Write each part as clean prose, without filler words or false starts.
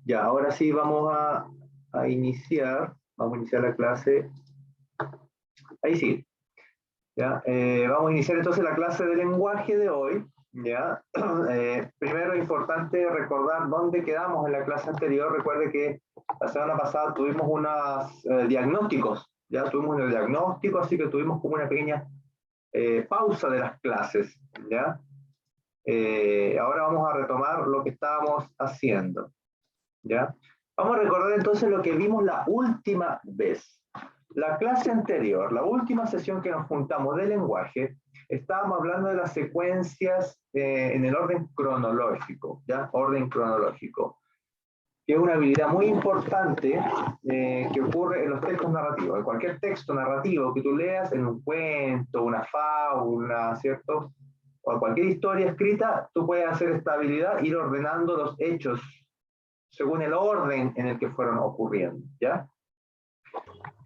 Ya, ahora sí vamos a iniciar. Vamos a iniciar la clase. Ahí sí. Ya, vamos a iniciar entonces la clase de lenguaje de hoy. Ya, primero es importante recordar dónde quedamos en la clase anterior. Recuerde que la semana pasada tuvimos unos diagnósticos. Ya tuvimos el diagnóstico, así que tuvimos como una pequeña pausa de las clases. Ya, ahora vamos a retomar lo que estábamos haciendo. ¿Ya? Vamos a recordar entonces lo que vimos la última vez. La clase anterior, la última sesión que nos juntamos de lenguaje, estábamos hablando de las secuencias en el orden cronológico, ¿ya? Orden cronológico, que es una habilidad muy importante que ocurre en los textos narrativos. En cualquier texto narrativo que tú leas, en un cuento, una fábula, ¿cierto? O en cualquier historia escrita, tú puedes hacer esta habilidad, ir ordenando los hechos según el orden en el que fueron ocurriendo, ¿ya?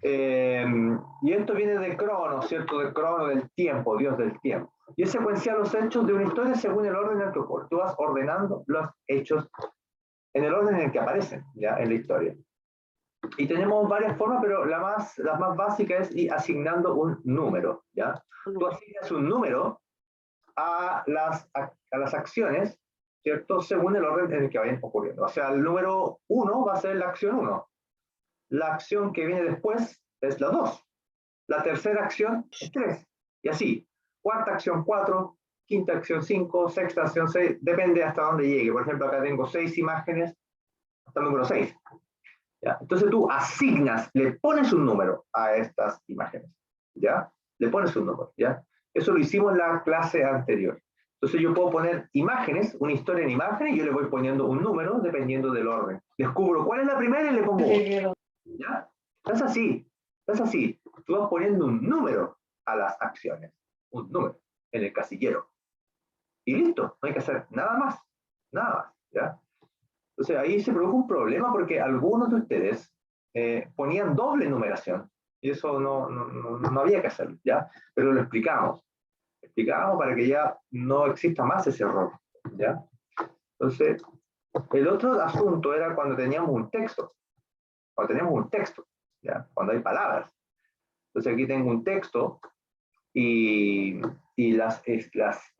Y esto viene de Crono, ¿cierto? De Crono, del tiempo, Dios del tiempo. Y es secuenciar los hechos de una historia según el orden en el que ocurre. Tú vas ordenando los hechos en el orden en el que aparecen, ¿ya? En la historia. Y tenemos varias formas, pero la más básica es ir asignando un número, ¿ya? Tú asignas un número a las acciones, ¿cierto? Según el orden en el que vayan ocurriendo. O sea, el número 1 va a ser la acción 1. La acción que viene después es la 2. La tercera acción es 3. Y así. Cuarta acción 4, quinta acción 5, sexta acción 6. Depende hasta dónde llegue. Por ejemplo, acá tengo 6 imágenes hasta el número 6. ¿Ya? Entonces tú asignas, le pones un número a estas imágenes. ¿Ya? Le pones un número. ¿Ya? Eso lo hicimos en la clase anterior. Entonces yo puedo poner imágenes, una historia en imágenes, y yo le voy poniendo un número dependiendo del orden. Descubro cuál es la primera y le pongo 1. ¿Ya? Es así. Es así. Tú vas poniendo un número a las acciones. Un número en el casillero. Y listo. No hay que hacer nada más. Nada más. ¿Ya? Entonces ahí se produjo un problema porque algunos de ustedes ponían doble numeración. Y eso no había que hacerlo, ¿ya? Pero lo explicamos. Explicábamos para que ya no exista más ese error, ¿ya? Entonces, el otro asunto era cuando teníamos un texto. Cuando teníamos un texto, ¿ya? Cuando hay palabras. Entonces aquí tengo un texto y las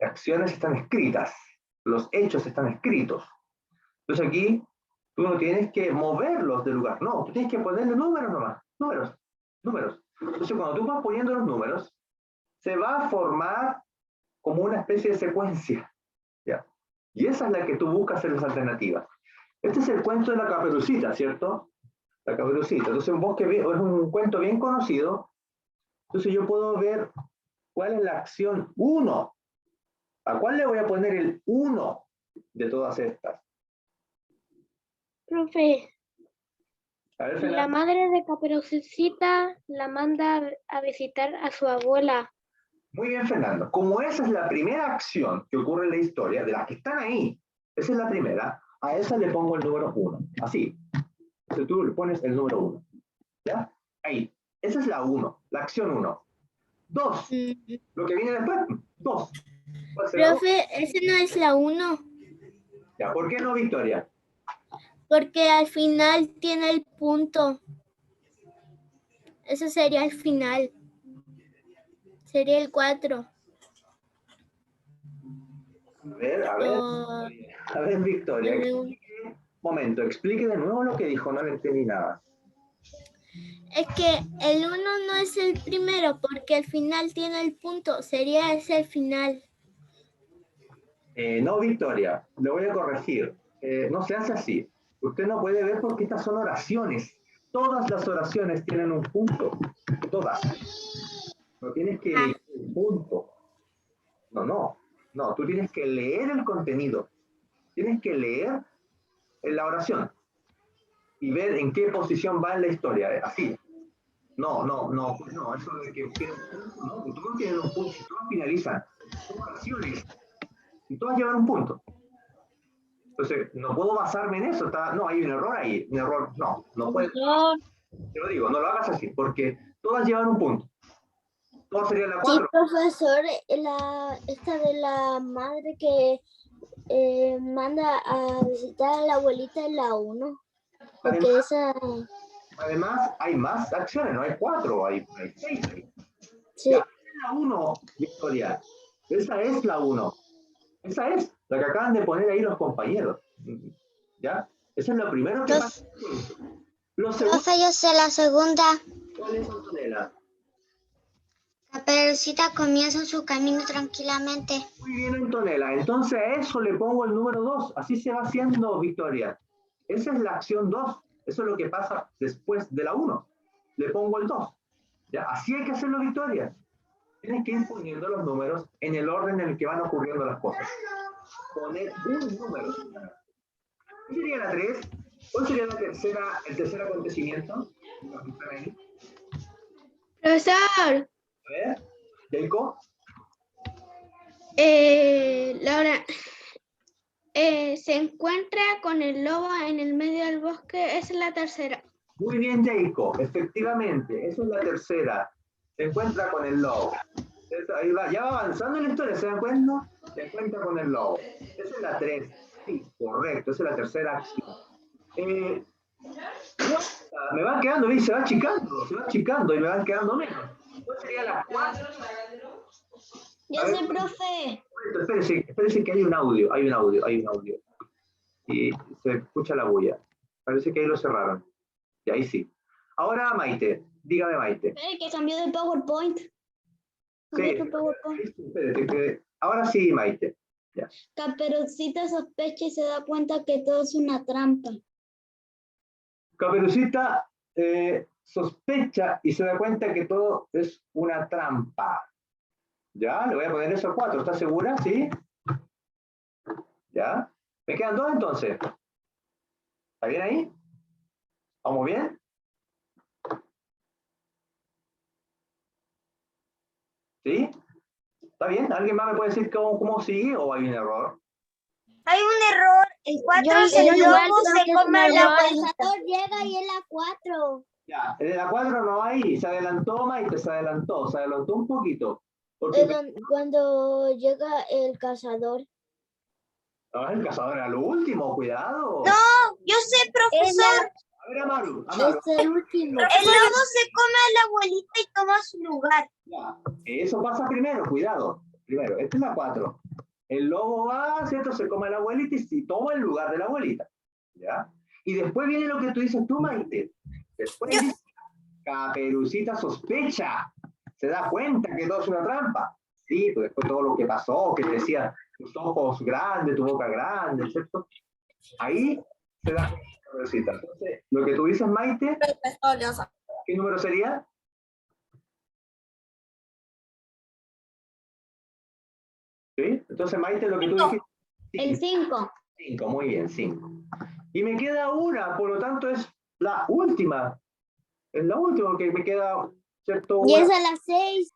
acciones están escritas. Los hechos están escritos. Entonces aquí tú no tienes que moverlos del lugar, no, tú tienes que ponerle números nomás, números, números. Entonces cuando tú vas poniendo los números, se va a formar como una especie de secuencia, ¿ya? Y esa es la que tú buscas en las alternativas. Este es el cuento de la Caperucita, ¿cierto? La Caperucita. Entonces es un cuento bien conocido. Entonces yo puedo ver cuál es la acción 1. ¿A cuál le voy a poner el 1 de todas estas? Profe, A ver, la Fernando. madre de Caperucita la manda a visitar a su abuela. Muy bien, Fernando. Como esa es la primera acción que ocurre en la historia, de las que están ahí, esa es la primera, a esa le pongo el número 1. Así. Entonces tú le pones el número 1. ¿Ya? Ahí. Esa es la 1, la acción 1. 2. Lo que viene después, 2. Profe, esa no es la 1, ¿Ya? ¿Por qué no, Victoria? porque al final tiene el punto. Eso sería el final. Sería el 4. A ver, Victoria. Momento, explique de nuevo lo que dijo, no le entendí nada. Es que el 1 no es el primero, porque al final tiene el punto. Sería ese el final. No, Victoria, le voy a corregir. No se hace así. Usted no puede ver porque estas son oraciones. Todas las oraciones tienen un punto. Todas. No tienes que elegir un punto. No. Tú tienes que leer el contenido. Tienes que leer la oración y ver en qué posición va en la historia. Así. No. Eso de que tiene un punto, no. Todos tienen un punto. Todas finalizan. Son oraciones. Y todas llevan un punto. Entonces, no puedo basarme en eso. No, hay un error ahí. Un error. No puedes. Te lo digo, no lo hagas así, porque todas llevan un punto. Todas serían la 4. Sí, profesor, esta de la madre que manda a visitar a la abuelita es la 1. Porque esa... Además, hay más acciones, no hay 4, hay 6. Sí. Ya, esa es la 1, Victoria. Esa es la 1. Esa es la que acaban de poner ahí los compañeros. ¿Ya? Eso es lo primero que pasa. Lo segundo, Profe, yo sé la segunda. ¿cuál es, Antonella? Caperucita comienza su camino tranquilamente. Muy bien, Antonella. Entonces a eso le pongo el número 2. Así se va haciendo, Victoria. Esa es la acción 2. Eso es lo que pasa después de la 1. Le pongo el 2. ¿Ya? Así hay que hacerlo, Victoria. Tienes que ir poniendo los números en el orden en el que van ocurriendo las cosas. Poner un número. ¿Qué sería la 3? ¿Cuál sería el tercer acontecimiento? Ahí. Profesor, A ver, Jacob. Laura, se encuentra con el lobo en el medio del bosque, esa es la tercera. Muy bien, Jacob. Efectivamente, esa es la tercera. Se encuentra con el lobo. Ahí va, ya va avanzando en la historia, ¿se dan cuenta? Se encuentra con el lobo. Esa es la 3. Sí, correcto, esa es la tercera acción. Me van quedando, ¿ves? Se va achicando y me van quedando menos. ¿Cuál sería la 4? Yo sé, profe. Espérese que hay un audio. Y se escucha la bulla. Parece que ahí lo cerraron. Y ahí sí. Ahora, Maite, dígame, Maite. Que cambió de PowerPoint. Sí, espérate, ahora sí, Maite. Ya. Caperucita sospecha y se da cuenta que todo es una trampa. Caperucita sospecha y se da cuenta que todo es una trampa. ¿Ya? Le voy a poner esos 4. ¿Estás segura? ¿Sí? ¿Ya? Me quedan 2 entonces. ¿Está bien ahí? ¿Vamos bien? ¿Sí? ¿Está bien? ¿Alguien más me puede decir cómo sigue o hay un error? Hay un error. El 4 Yo el igual lobo creo se que es come un a la error. abuelita. El cazador llega y es la 4. Ya, el de la 4 no hay. Se adelantó, Maite, se adelantó un poquito. Porque Cuando llega el cazador. el cazador era lo último, cuidado. No, yo sé, profesor. A ver, Amaru. Es el último. El lobo se come a la abuelita y toma su lugar. Ya, eso pasa primero, cuidado. Primero, esta es la 4. El lobo va, ¿cierto? Se come a la abuelita y toma el lugar de la abuelita. ¿Ya? Y después viene lo que tú dices tú, Maite. Después dice, Caperucita sospecha. Se da cuenta que todo es una trampa. Sí, pues después todo lo que pasó, que decía tus ojos grandes, tu boca grande, ¿cierto? Ahí se da cuenta Caperucita. Entonces, lo que tú dices, Maite, ¿qué número sería? ¿Sí? Entonces, Maite, lo que tú dijiste. El 5. 5, muy bien, 5. Y me queda una, por lo tanto es la última. Es la última que me queda, ¿cierto? Y esa es la 6.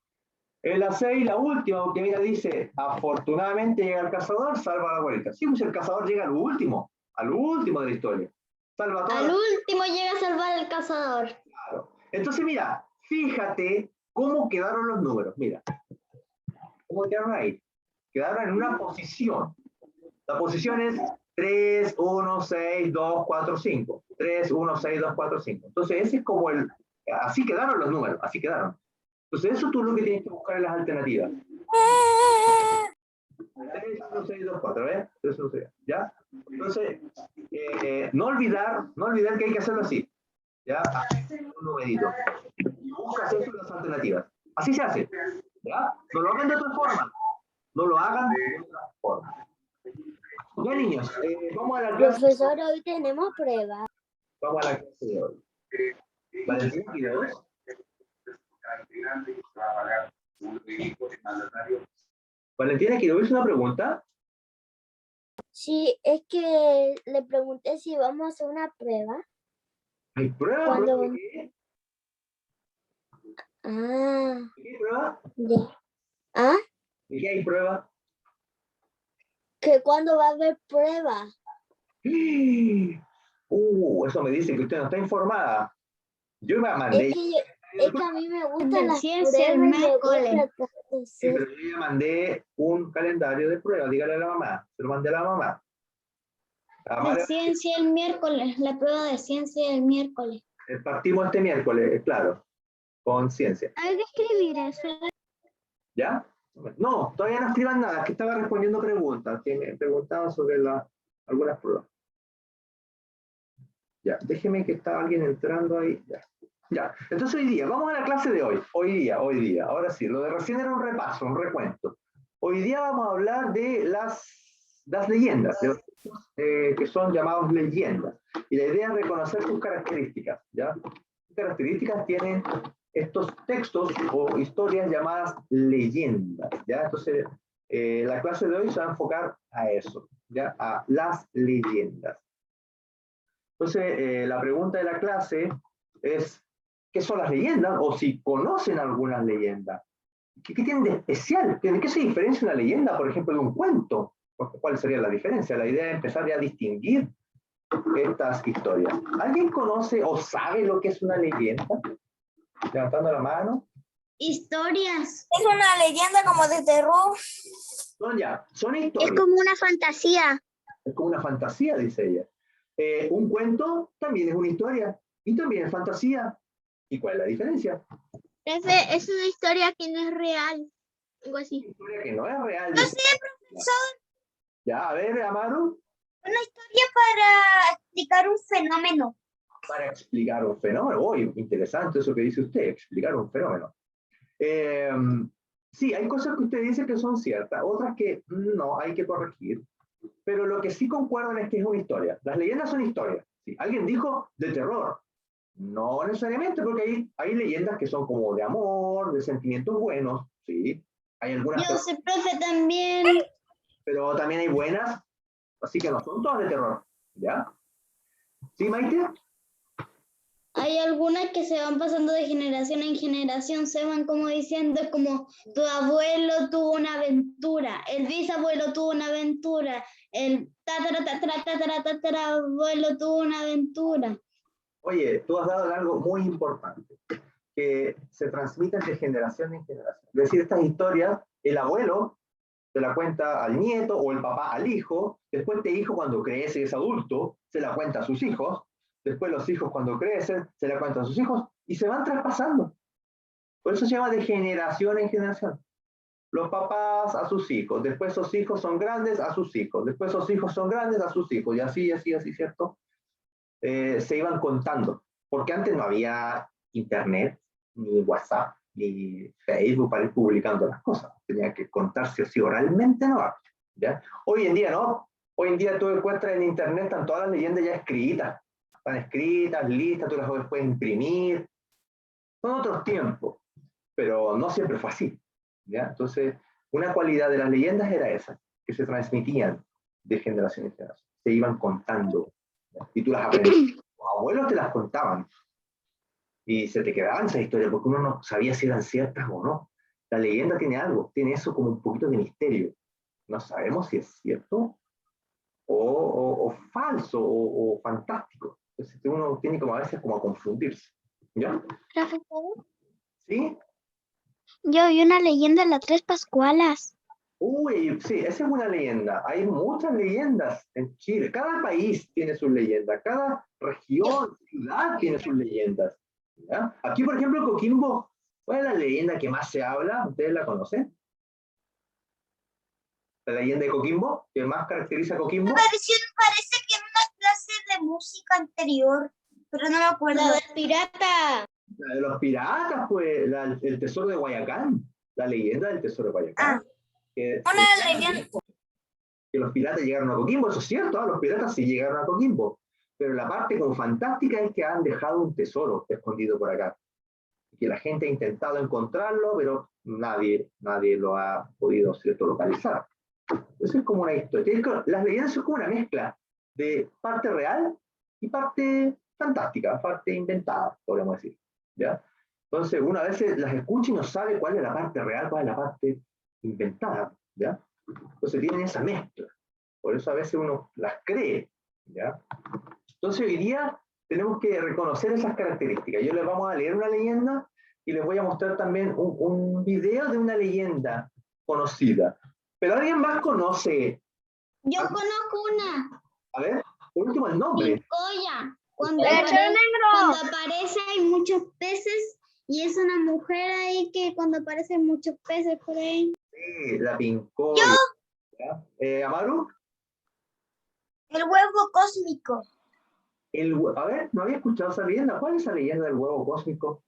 Es la 6, la última, porque mira, dice, afortunadamente llega el cazador, salva a la abuelita. Sí, pues el cazador llega al último de la historia. Salva a todas. Al último llega a salvar al cazador. Claro. Entonces, mira, fíjate cómo quedaron los números. Mira, cómo quedaron ahí. Quedaron en una posición. La posición es 3, 1, 6, 2, 4, 5. 3, 1, 6, 2, 4, 5. Entonces, ese es como el... Así quedaron los números, así quedaron. Entonces, eso tú es lo que tienes que buscar en las alternativas. 3, 1, 6, 2, 4, ¿ves? 3, 1, 6, ¿ya? Entonces, no olvidar que hay que hacerlo así. ¿Ya? Un numerito. Y buscas eso en las alternativas. Así se hace. ¿Ya? No lo hagan de otra forma. No lo hagan de otra forma. Ya, niños, vamos a la clase. Profesor, hoy tenemos prueba. Vamos a la clase de hoy. Valentina Quiroz. Valentina Quiroz, ¿una pregunta? Sí, es que le pregunté si vamos a hacer una prueba. ¿Hay prueba? ¿Cuándo? ¿Prueba de qué? Ah, ¿De qué prueba? ¿ah? ¿De qué hay prueba? ¿Que cuándo va a haber prueba? Eso me dice que usted no está informada. Yo me mandé. Es que a mí me gustan las Ciencia el pruebas. miércoles. Sí, pero yo ya mandé un calendario de pruebas. Dígale a la mamá. Se lo mandé a la mamá. De ciencia el miércoles, la prueba de ciencia el miércoles. Partimos este miércoles, claro, con ciencia. Hay que escribir eso. ¿Ya? No, todavía no escriban nada, es que estaba respondiendo preguntas, que me preguntaban sobre algunas pruebas. Ya, déjeme que está alguien entrando ahí. Ya. Ya, entonces hoy día, vamos a la clase de hoy. Hoy día. Ahora sí, lo de recién era un repaso, un recuento. Hoy día vamos a hablar de las leyendas, de los que son llamados leyendas. Y la idea es reconocer sus características, ¿ya? ¿Qué características tienen estos textos o historias llamadas leyendas? ¿Ya? Entonces, la clase de hoy se va a enfocar a eso, ¿ya? A las leyendas. Entonces, la pregunta de la clase es, ¿qué son las leyendas? O si conocen algunas leyendas. ¿Qué tienen de especial? ¿De qué se diferencia una leyenda, por ejemplo, de un cuento? ¿Cuál sería la diferencia? La idea es empezar ya a distinguir estas historias. ¿Alguien conoce o sabe lo que es una leyenda? Levantando la mano. Historias. Es una leyenda como de terror. Son historias. Es como una fantasía. Es como una fantasía, dice ella. Un cuento también es una historia y también es fantasía. ¿Y cuál es la diferencia? Es una historia que no es real. Algo así. Una historia que no es real. Yo sé, profesor, Ya, a ver, Amaru. una historia para explicar un fenómeno. Para explicar un fenómeno. Uy, interesante eso que dice usted, explicar un fenómeno. Sí, hay cosas que usted dice que son ciertas, otras que no, hay que corregir. Pero lo que sí concuerdan es que es una historia. Las leyendas son historias. ¿Sí? Alguien dijo de terror. No necesariamente, porque hay leyendas que son como de amor, de sentimientos buenos. ¿Sí? Hay algunas Yo sé, profe, también. pero también hay buenas, así que no son todas de terror. ¿Ya? ¿Sí, Maite? Hay algunas que se van pasando de generación en generación, se van como diciendo, como tu abuelo tuvo una aventura, el bisabuelo tuvo una aventura, el tatarabuelo tuvo una aventura. Oye, tú has dado en algo muy importante, que se transmiten de generación en generación. Es decir, estas historias, el abuelo se la cuenta al nieto o el papá al hijo, después este hijo cuando crece y es adulto, se la cuenta a sus hijos, después los hijos cuando crecen, se la cuentan a sus hijos, y se van traspasando. Por eso se llama de generación en generación. Los papás a sus hijos, después esos hijos son grandes a sus hijos, después esos hijos son grandes a sus hijos, y así, ¿cierto? Se iban contando, porque antes no había internet, ni WhatsApp, ni Facebook para ir publicando las cosas. Tenía que contarse así oralmente, ¿no? ¿Ya? Hoy en día no. Hoy en día tú encuentras en internet, están todas las leyendas ya escritas. Están escritas, listas, tú las puedes imprimir. Son otros tiempos, pero no siempre fue así. ¿Ya? Entonces, una cualidad de las leyendas era esa, que se transmitían de generación en generación. Se iban contando. ¿Ya? Y tú las aprendías. Los abuelos te las contaban. Y se te quedaban esas historias, porque uno no sabía si eran ciertas o no. La leyenda tiene algo, tiene eso como un poquito de misterio. No sabemos si es cierto o falso o fantástico. Entonces uno tiene como a veces como a confundirse. ¿Ya? Profesor, ¿Sí? yo vi una leyenda en las Tres Pascualas. Uy, sí, esa es una leyenda. Hay muchas leyendas en Chile. Cada país tiene sus leyendas. Cada región, ciudad tiene sus leyendas. ¿Ya? Aquí, por ejemplo, Coquimbo, ¿cuál es la leyenda que más se habla? ¿Ustedes la conocen? La leyenda de Coquimbo, que más caracteriza a Coquimbo. Parece que en una clase de música anterior, pero no me acuerdo. La del pirata. La de los piratas, pues, el tesoro de Guayacán. La leyenda del tesoro de Guayacán. Una leyenda. Que los piratas llegaron a Coquimbo, eso es cierto, los piratas sí llegaron a Coquimbo. Pero la parte como fantástica es que han dejado un tesoro escondido por acá. Que la gente ha intentado encontrarlo, pero nadie lo ha podido, ¿cierto?, localizar. Eso es como una historia. Las leyendas son como una mezcla de parte real y parte fantástica, parte inventada, podríamos decir. ¿Ya? Entonces, uno a veces las escucha y no sabe cuál es la parte real, cuál es la parte inventada. ¿Ya? Entonces tienen esa mezcla. Por eso a veces uno las cree. ¿Ya? Entonces hoy día tenemos que reconocer esas características. Yo les vamos a leer una leyenda y les voy a mostrar también un video de una leyenda conocida. ¿Pero alguien más conoce? Yo conozco una. A ver. como el nombre. Pincoya. Cuando Pero negro. aparece hay muchos peces y es una mujer ahí que cuando aparecen muchos peces por ahí. Sí, la pincoya. ¿Ya? Amaru, El huevo cósmico. a ver, no había escuchado esa leyenda. ¿Cuál es esa leyenda del huevo cósmico?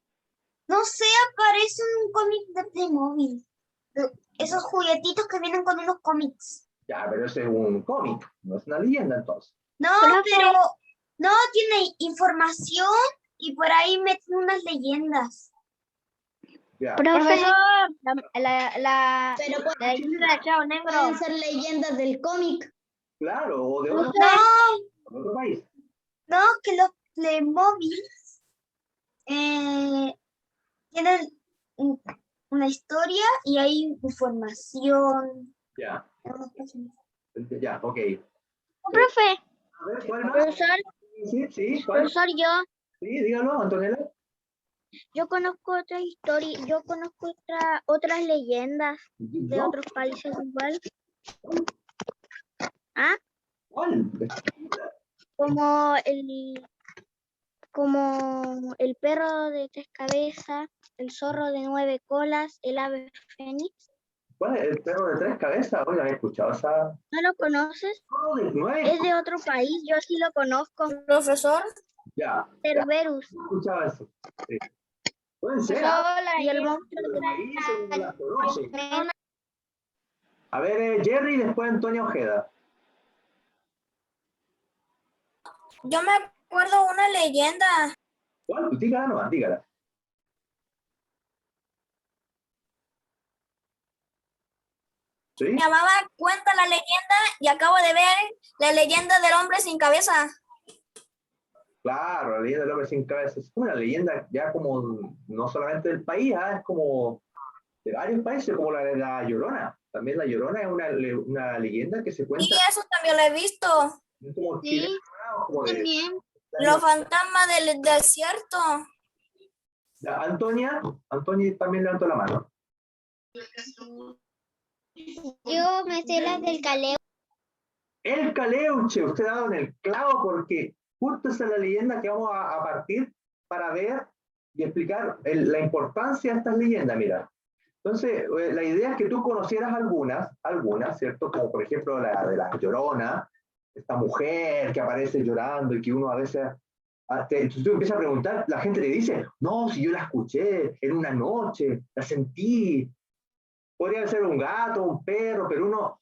No sé, aparece en un cómic de Playmobil. Esos juguetitos que vienen con unos cómics. Ya, pero ese es un cómic, no es una leyenda entonces. No, pero no tiene información y por ahí meten unas leyendas. Ya. Profesor, Pero la leyenda de Chao Negro. pueden ser leyendas del cómic. Claro, o de otro, No, de otro país. no, que los Playmobil tienen una historia y hay información. Ya, ya, ok. Profe, A ver, ¿cuál más? profesor, Sí, sí, ¿cuál? profesor, Sí, dígalo, Antonella. yo conozco otra historia, yo conozco otras leyendas de No, otros países igual. ¿Ah? ¿cuál? Como el perro de 3 cabezas, el zorro de 9 colas, el ave fénix. ¿Cuál es el perro de 3 cabezas? Oye, había escuchado esa. ¿No lo conoces? ¿Perro de 9? Es de otro país, yo sí lo conozco. Profesor. Ya, Cerberus. escuchaba eso. Sí. Pueden ser, ¿ah? Y el monstruo De de países, uno las conoce. la... A ver, Jerry y después Antonio Ojeda. Yo me acuerdo una leyenda. ¿Cuál? Pues dígala nomás, dígala. ¿Sí? Llamaba Cuenta la leyenda y acabo de ver la leyenda del hombre sin cabeza. Claro, la leyenda del hombre sin cabeza es una leyenda ya como no solamente del país, es como de varios países, como la de la Llorona. También la Llorona es una leyenda que se cuenta Y eso también lo he visto. como Sí, chilena, como de también. Los fantasmas del desierto. Ya, Antonia también levantó la mano. Yo me sé las del Caleo. El Caleuche, usted ha dado en el clavo porque justo esa es la leyenda que vamos a partir para ver y explicar la importancia de estas leyendas, mira. Entonces, la idea es que tú conocieras algunas, ¿cierto? Como por ejemplo la de la Llorona, esta mujer que aparece llorando y que uno a veces, tú empiezas a preguntar, la gente te dice, no, si yo la escuché en una noche, la sentí, podría ser un gato, un perro, pero uno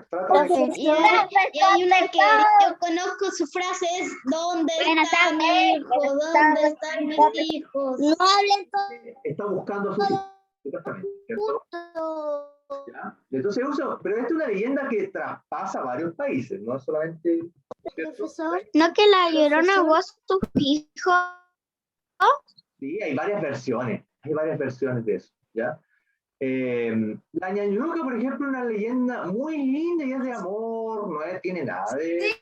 trata de... Y hay una que yo conozco, su frase es ¿dónde está mi hijo? ¿Dónde están mis hijos? No hablen Está buscando a sus hijos. Exactamente, ¿cierto? ¿Ya? Entonces pero esta es una leyenda que traspasa varios países, no solamente... ¿cierto? profesor. ¿No que la Llorona vos tus hijos? Sí, hay varias versiones de eso, ¿ya? La ñañuca, por ejemplo, es una leyenda muy linda y es de amor, tiene nada de...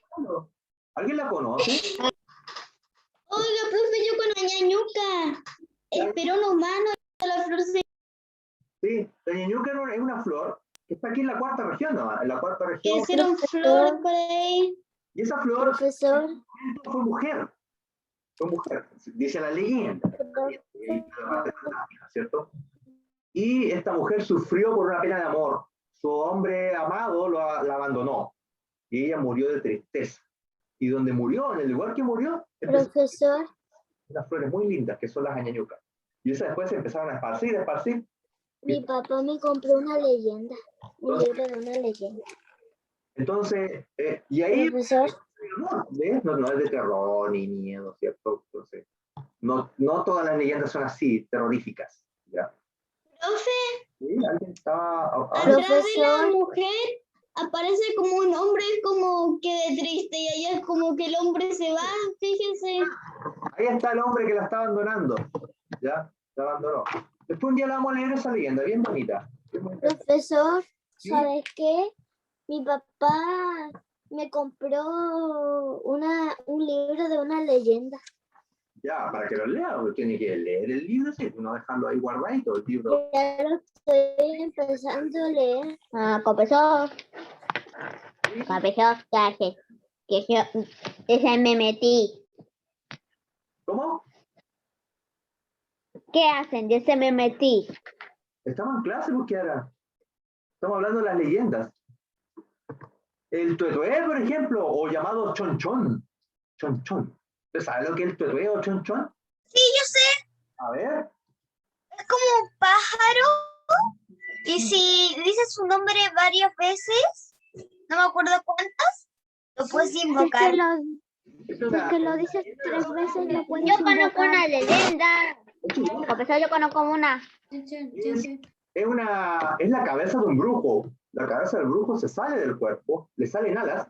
¿Alguien la conoce? Oiga, profe, yo con la ñañuca. Esperó un humano y la flor se... Sí, la ñañuca es una flor que está aquí en la cuarta región, ¿no? En la cuarta región. Hicieron flores por ahí. Y esa flor Profesor. fue mujer, dice la leyenda, ¿cierto? Y esta mujer sufrió por una pena de amor. Su hombre amado la abandonó y ella murió de tristeza. Y donde murió, en el lugar que murió, Profesor, unas flores muy lindas que son las añañucas. Y esas después se empezaron a esparcir. mi papá me compró una leyenda, un libro de una leyenda. Entonces, y ahí, Profesor, ¿ves? No es de terror ni miedo, ¿cierto? Entonces, no todas las leyendas son así, terroríficas, ¿ya? Profe, Sí, alguien estaba... atrás de la Profesor. mujer aparece como un hombre como que de triste y ahí es como que el hombre se va, fíjense. Ahí está el hombre que la está abandonando, ¿ya? La abandonó. Después un día la vamos a leer esa leyenda, bien bonita. profesor, ¿Sí? ¿sabes qué? Mi papá me compró un libro de una leyenda. Ya, para que lo lea, porque tiene que leer el libro, sí, no dejarlo ahí guardadito, el libro. Ya lo estoy empezando a leer. Profesor. ¿Sí? Profesor, ¿qué Que se me metí. ¿Cómo? ¿Qué hacen? Yo se me metí. Estamos en clase, pues, Kiara. Estamos hablando de las leyendas. El tuetué, por ejemplo, o llamado chonchón. Chonchón. ¿Usted sabe lo que es el tuetué o chonchón? Sí, yo sé, A ver. es como un pájaro y si dices su nombre varias veces, no me acuerdo cuántas, lo puedes invocar. Es Si es que lo dices 3 veces, lo puedes Yo conozco invocar. una leyenda. Profesor, yo conozco una. Es la cabeza de un brujo. La cabeza del brujo se sale del cuerpo, le salen alas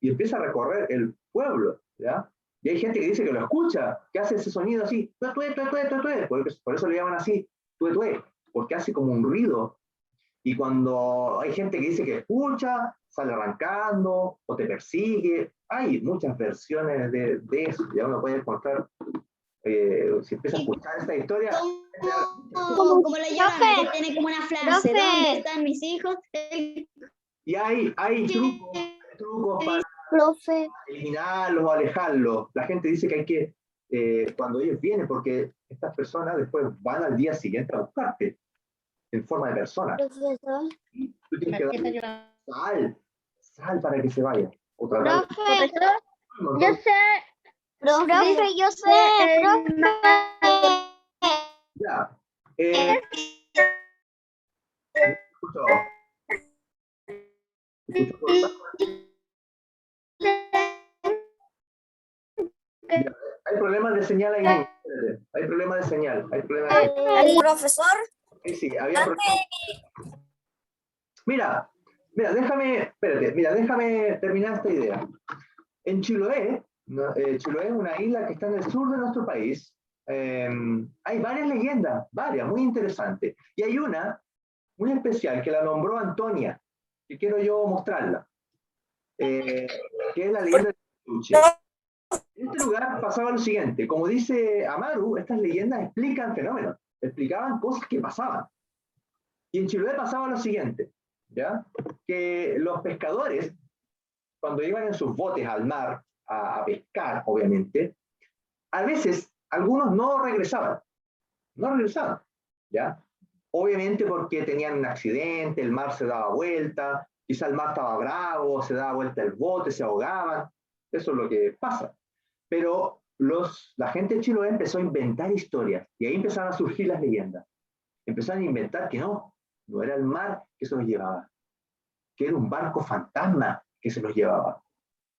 y empieza a recorrer el pueblo, ¿ya? Y hay gente que dice que lo escucha, que hace ese sonido así, tué, tué, tué, tué, tué, por eso le llaman así, tué, tué, porque hace como un ruido. Y cuando hay gente que dice que escucha, sale arrancando o te persigue, hay muchas versiones de eso, ya uno puede encontrar, si empieza a escuchar esta historia. Como la llorona, que tiene como una frase, ¿dónde están mis hijos? Y hay trucos para Profe. eliminarlos o alejarlos. La gente dice que hay que, cuando ellos vienen, porque estas personas después van al día siguiente a buscarte, en forma de persona. Profesor. Tú tienes que dar sal para que se vaya. O tratar Profesor, yo sé. Profe, yo sé, profe. Ya. Escucho. Ya, hay problemas de señal ahí. Espérate. Hay problemas de señal. Hay problemas de... Profesor. Sí, había problemas. Mira, déjame terminar esta idea. En Chiloé, Chiloé es una isla que está en el sur de nuestro país. Hay varias leyendas, varias, muy interesantes. Y hay una muy especial que la nombró Antonia, que quiero yo mostrarla, que es la leyenda de Caleuche. En este lugar pasaba lo siguiente, como dice Amaru, estas leyendas explican fenómenos, explicaban cosas que pasaban. Y en Chiloé pasaba lo siguiente, ¿ya? Que los pescadores, cuando iban en sus botes al mar a pescar, obviamente, a veces algunos no regresaban, ¿ya? Obviamente porque tenían un accidente, el mar se daba vuelta, quizá el mar estaba bravo, se daba vuelta el bote, se ahogaban, eso es lo que pasa. Pero la gente de Chiloé empezó a inventar historias y ahí empezaron a surgir las leyendas. Empezaron a inventar que no era el mar que se los llevaba, que era un barco fantasma que se los llevaba,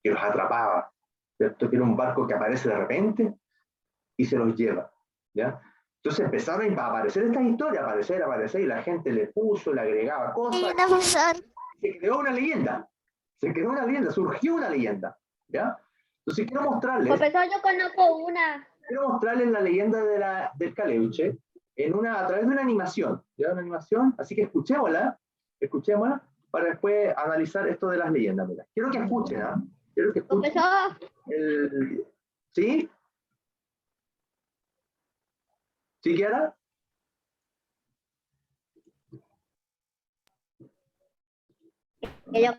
que los atrapaba, ¿cierto? Que era un barco que aparece de repente y se los lleva, ¿ya? Entonces empezaron a aparecer estas historias, aparecer, y la gente le puso, le agregaba cosas. Se creó una leyenda, surgió una leyenda, ¿ya? Entonces quiero mostrarles Profesor, yo conozco una. la leyenda del Caleuche a través de una animación, ¿ya? Una animación, así que escuchémosla para después analizar esto de las leyendas. Mira, quiero que escuchen, ¿ah? Quiero que escuchen. Profesor. ¿Sí? ¿Sí, Kiara? Que yo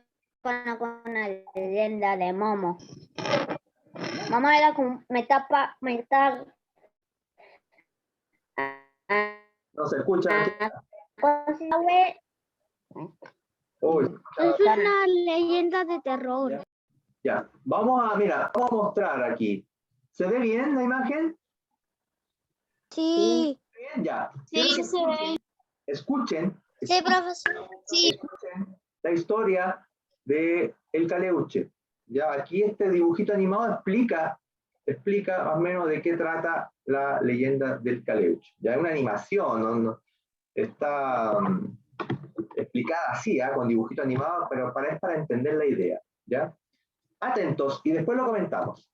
conozco una leyenda de Momo. Momo era como, me está No se escucha. Uy, Es una leyenda de terror. ya, vamos a mostrar aquí. ¿Se ve bien la imagen? Sí. Bien, ya. Sí, se ve. Escuchen. Sí, profesor. Sí. Escuchen la historia de el Caleuche. Ya, aquí este dibujito animado explica más o menos de qué trata la leyenda del Caleuche. Ya es una animación, no está explicada así, con dibujito animado, pero es para entender la idea, ¿ya? Atentos y después lo comentamos.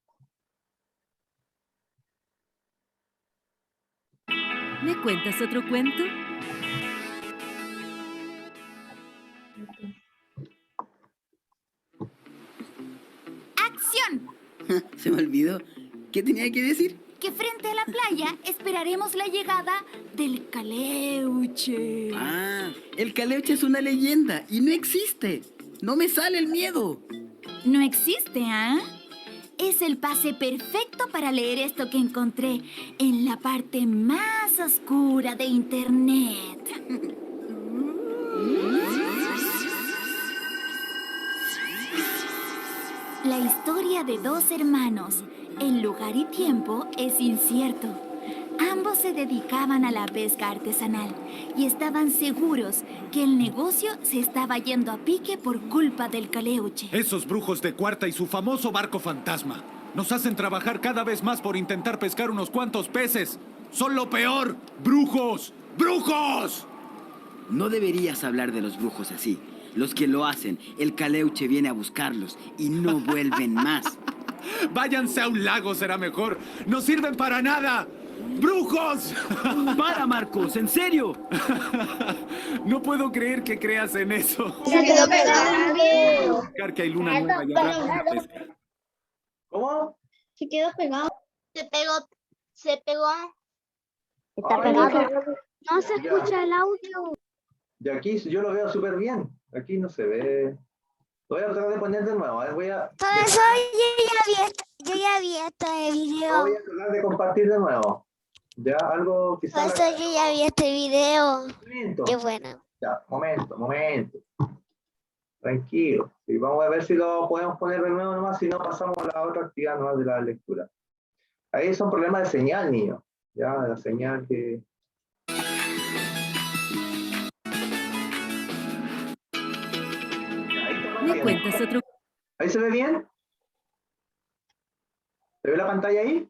¿Me cuentas otro cuento? ¡Acción! Se me olvidó. ¿Qué tenía que decir? Que frente a la playa esperaremos la llegada del Caleuche. Ah, el Caleuche es una leyenda y no existe. No me sale el miedo. No existe, ¿ah? Es el pase perfecto para leer esto que encontré en la parte más oscura de Internet. La historia de dos hermanos. El lugar y tiempo es incierto. Ambos se dedicaban a la pesca artesanal y estaban seguros que el negocio se estaba yendo a pique por culpa del caleuche. Esos brujos de cuarta y su famoso barco fantasma nos hacen trabajar cada vez más por intentar pescar unos cuantos peces. ¡Son lo peor! ¡Brujos! ¡Brujos! No deberías hablar de los brujos así. Los que lo hacen, el caleuche viene a buscarlos y no vuelven más. Váyanse a un lago, será mejor. ¡No sirven para nada! ¡Brujos! ¡Para, Marcos! ¿En serio? No puedo creer que creas en eso. Se quedó pegado. Buscar que hay luna nueva y habrá buena pesca. ¿Cómo? Se quedó pegado. Se pegó. Se pegó. Está Ay, pegado. No se escucha el audio. De aquí yo lo veo súper bien. Aquí no se ve. Voy a tratar de poner de nuevo. Voy a Yo ya vi este video. tratar de compartir de nuevo. Ya algo quizás. Yo ya vi este video. Momento. Qué bueno. Ya, momento. Tranquilo. Sí, vamos a ver si lo podemos poner de nuevo nomás, si no pasamos a la otra actividad nomás de la lectura. Ahí son problemas de señal, niños. Ya, la señal que... ¿Me cuentas otro? ¿Ahí se ve bien? ¿Se ve la pantalla ahí?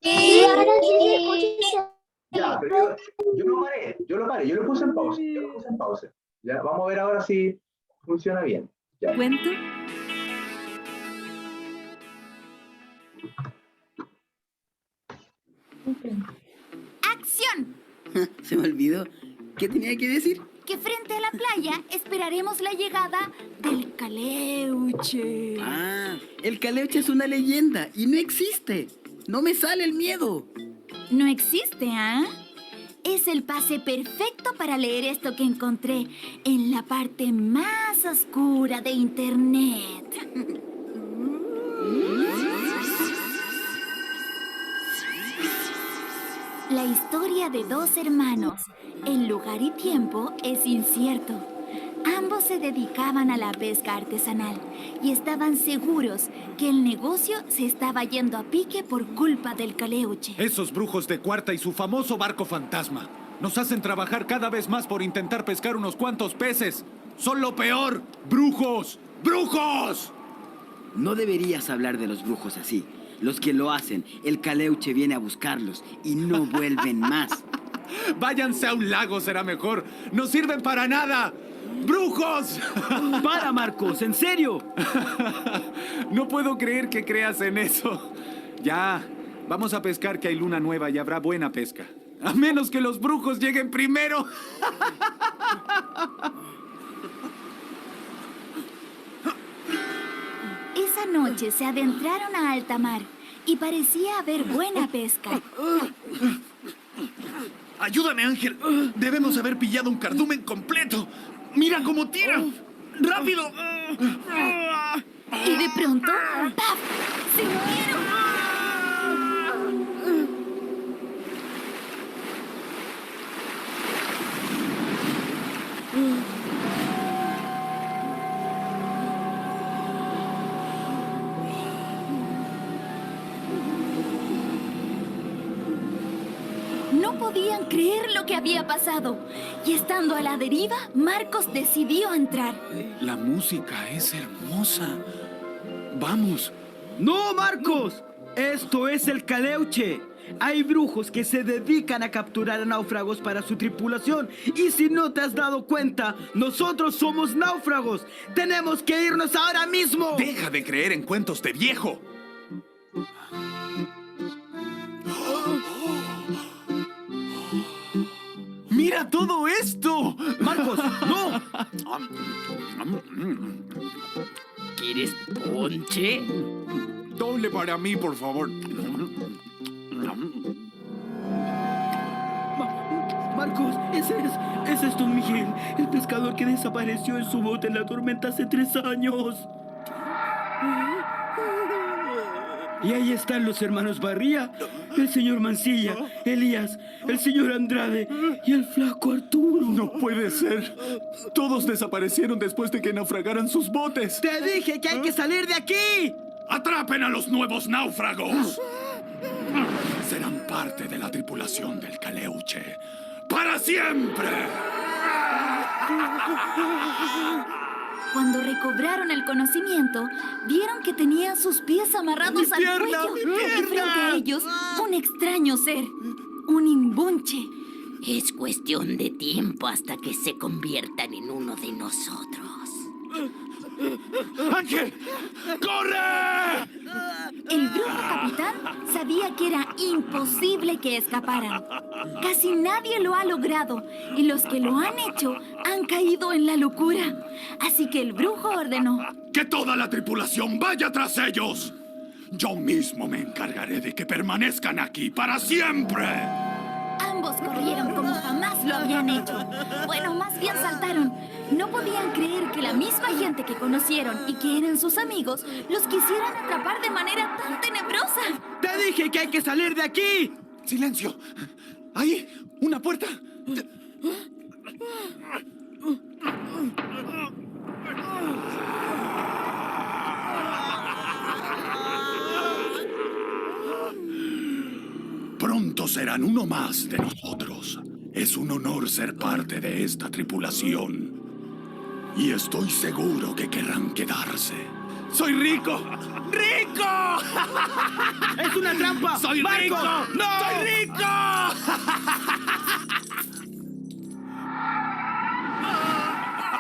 Sí, ahora sí se escucha. Ya, pero yo lo paré, yo lo puse en pausa. Ya, vamos a ver ahora si funciona bien. Ya. ¿Cuento? ¡Acción! Se me olvidó. ¿Qué tenía que decir? Que frente a la playa esperaremos la llegada del caleuche. Ah, el caleuche es una leyenda y no existe. No me sale el miedo. No existe, ¿ah? Es el pase perfecto para leer esto que encontré en la parte más oscura de Internet. La historia de dos hermanos. El lugar y tiempo es incierto. Ambos se dedicaban a la pesca artesanal y estaban seguros que el negocio se estaba yendo a pique por culpa del caleuche. Esos brujos de cuarta y su famoso barco fantasma nos hacen trabajar cada vez más por intentar pescar unos cuantos peces. ¡Son lo peor! ¡Brujos! ¡Brujos! No deberías hablar de los brujos así. Los que lo hacen, el caleuche viene a buscarlos y no vuelven más. Váyanse a un lago, será mejor. ¡No sirven para nada! ¡Brujos! ¡Para, Marcos! ¿En serio? No puedo creer que creas en eso. Ya, vamos a pescar que hay luna nueva y habrá buena pesca. A menos que los brujos lleguen primero. Esa noche se adentraron a alta mar y parecía haber buena pesca. ¡Ayúdame, Ángel! Debemos haber pillado un cardumen completo. ¡Mira cómo tira! ¡Rápido! Y de pronto, ¡paf! ¡Se unieron! No podían creer lo que había pasado. Y estando a la deriva, Marcos decidió entrar. La música es hermosa. ¡Vamos! ¡No, Marcos! Esto es el caleuche. Hay brujos que se dedican a capturar a náufragos para su tripulación. Y si no te has dado cuenta, nosotros somos náufragos. Tenemos que irnos ahora mismo. ¡Deja de creer en cuentos de viejo! ¡Mira todo esto! Marcos, no. ¿Quieres ponche? Doble para mí, por favor. Marcos, ese es Don Miguel, el pescador que desapareció en su bote en la tormenta hace 3 años. Y ahí están los hermanos Barría, el señor Mancilla, Elías, el señor Andrade y el flaco Arturo. No puede ser. Todos desaparecieron después de que naufragaran sus botes. ¡Te dije que hay que salir de aquí! ¡Atrapen a los nuevos náufragos! Serán parte de la tripulación del Caleuche. ¡Para siempre! Cuando recobraron el conocimiento, vieron que tenían sus pies amarrados al cuello. Y frente a ellos, un extraño ser, un imbunche. Es cuestión de tiempo hasta que se conviertan en uno de nosotros. ¡Ángel! ¡Corre! El brujo capitán sabía que era imposible que escaparan. Casi nadie lo ha logrado y los que lo han hecho han caído en la locura. Así que el brujo ordenó: ¡que toda la tripulación vaya tras ellos! Yo mismo me encargaré de que permanezcan aquí para siempre. Ambos corrieron como jamás lo habían hecho. Bueno, más bien saltaron. No podían creer que la misma gente que conocieron y que eran sus amigos los quisieran atrapar de manera tan tenebrosa. ¡Te dije que hay que salir de aquí! ¡Silencio! ¡Ahí! ¡Una puerta! Pronto serán uno más de nosotros. Es un honor ser parte de esta tripulación. Y estoy seguro que querrán quedarse. ¡Soy rico! ¡Rico! ¡Es una trampa! ¡Soy ¡Barco! rico! ¡No! ¡Soy rico!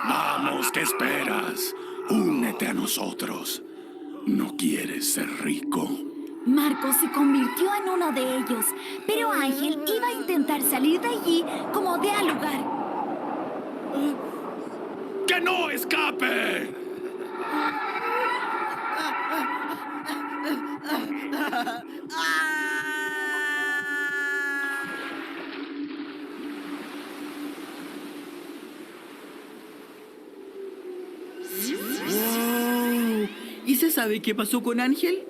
Vamos, ¿qué esperas? Únete a nosotros. ¿No quieres ser rico? Marco se convirtió en uno de ellos, pero Ángel iba a intentar salir de allí como de al lugar. ¡Que no escape! ¡Wow! ¿Y se sabe qué pasó con Ángel?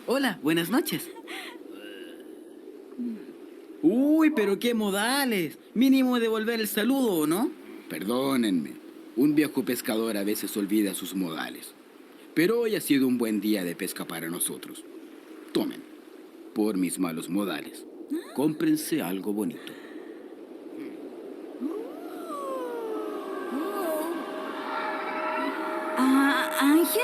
Hola, buenas noches. Uy, pero qué modales. Mínimo devolver el saludo, ¿no? Perdónenme, un viejo pescador a veces olvida sus modales. Pero hoy ha sido un buen día de pesca para nosotros. Tomen, por mis malos modales, cómprense algo bonito. ¿Ángel?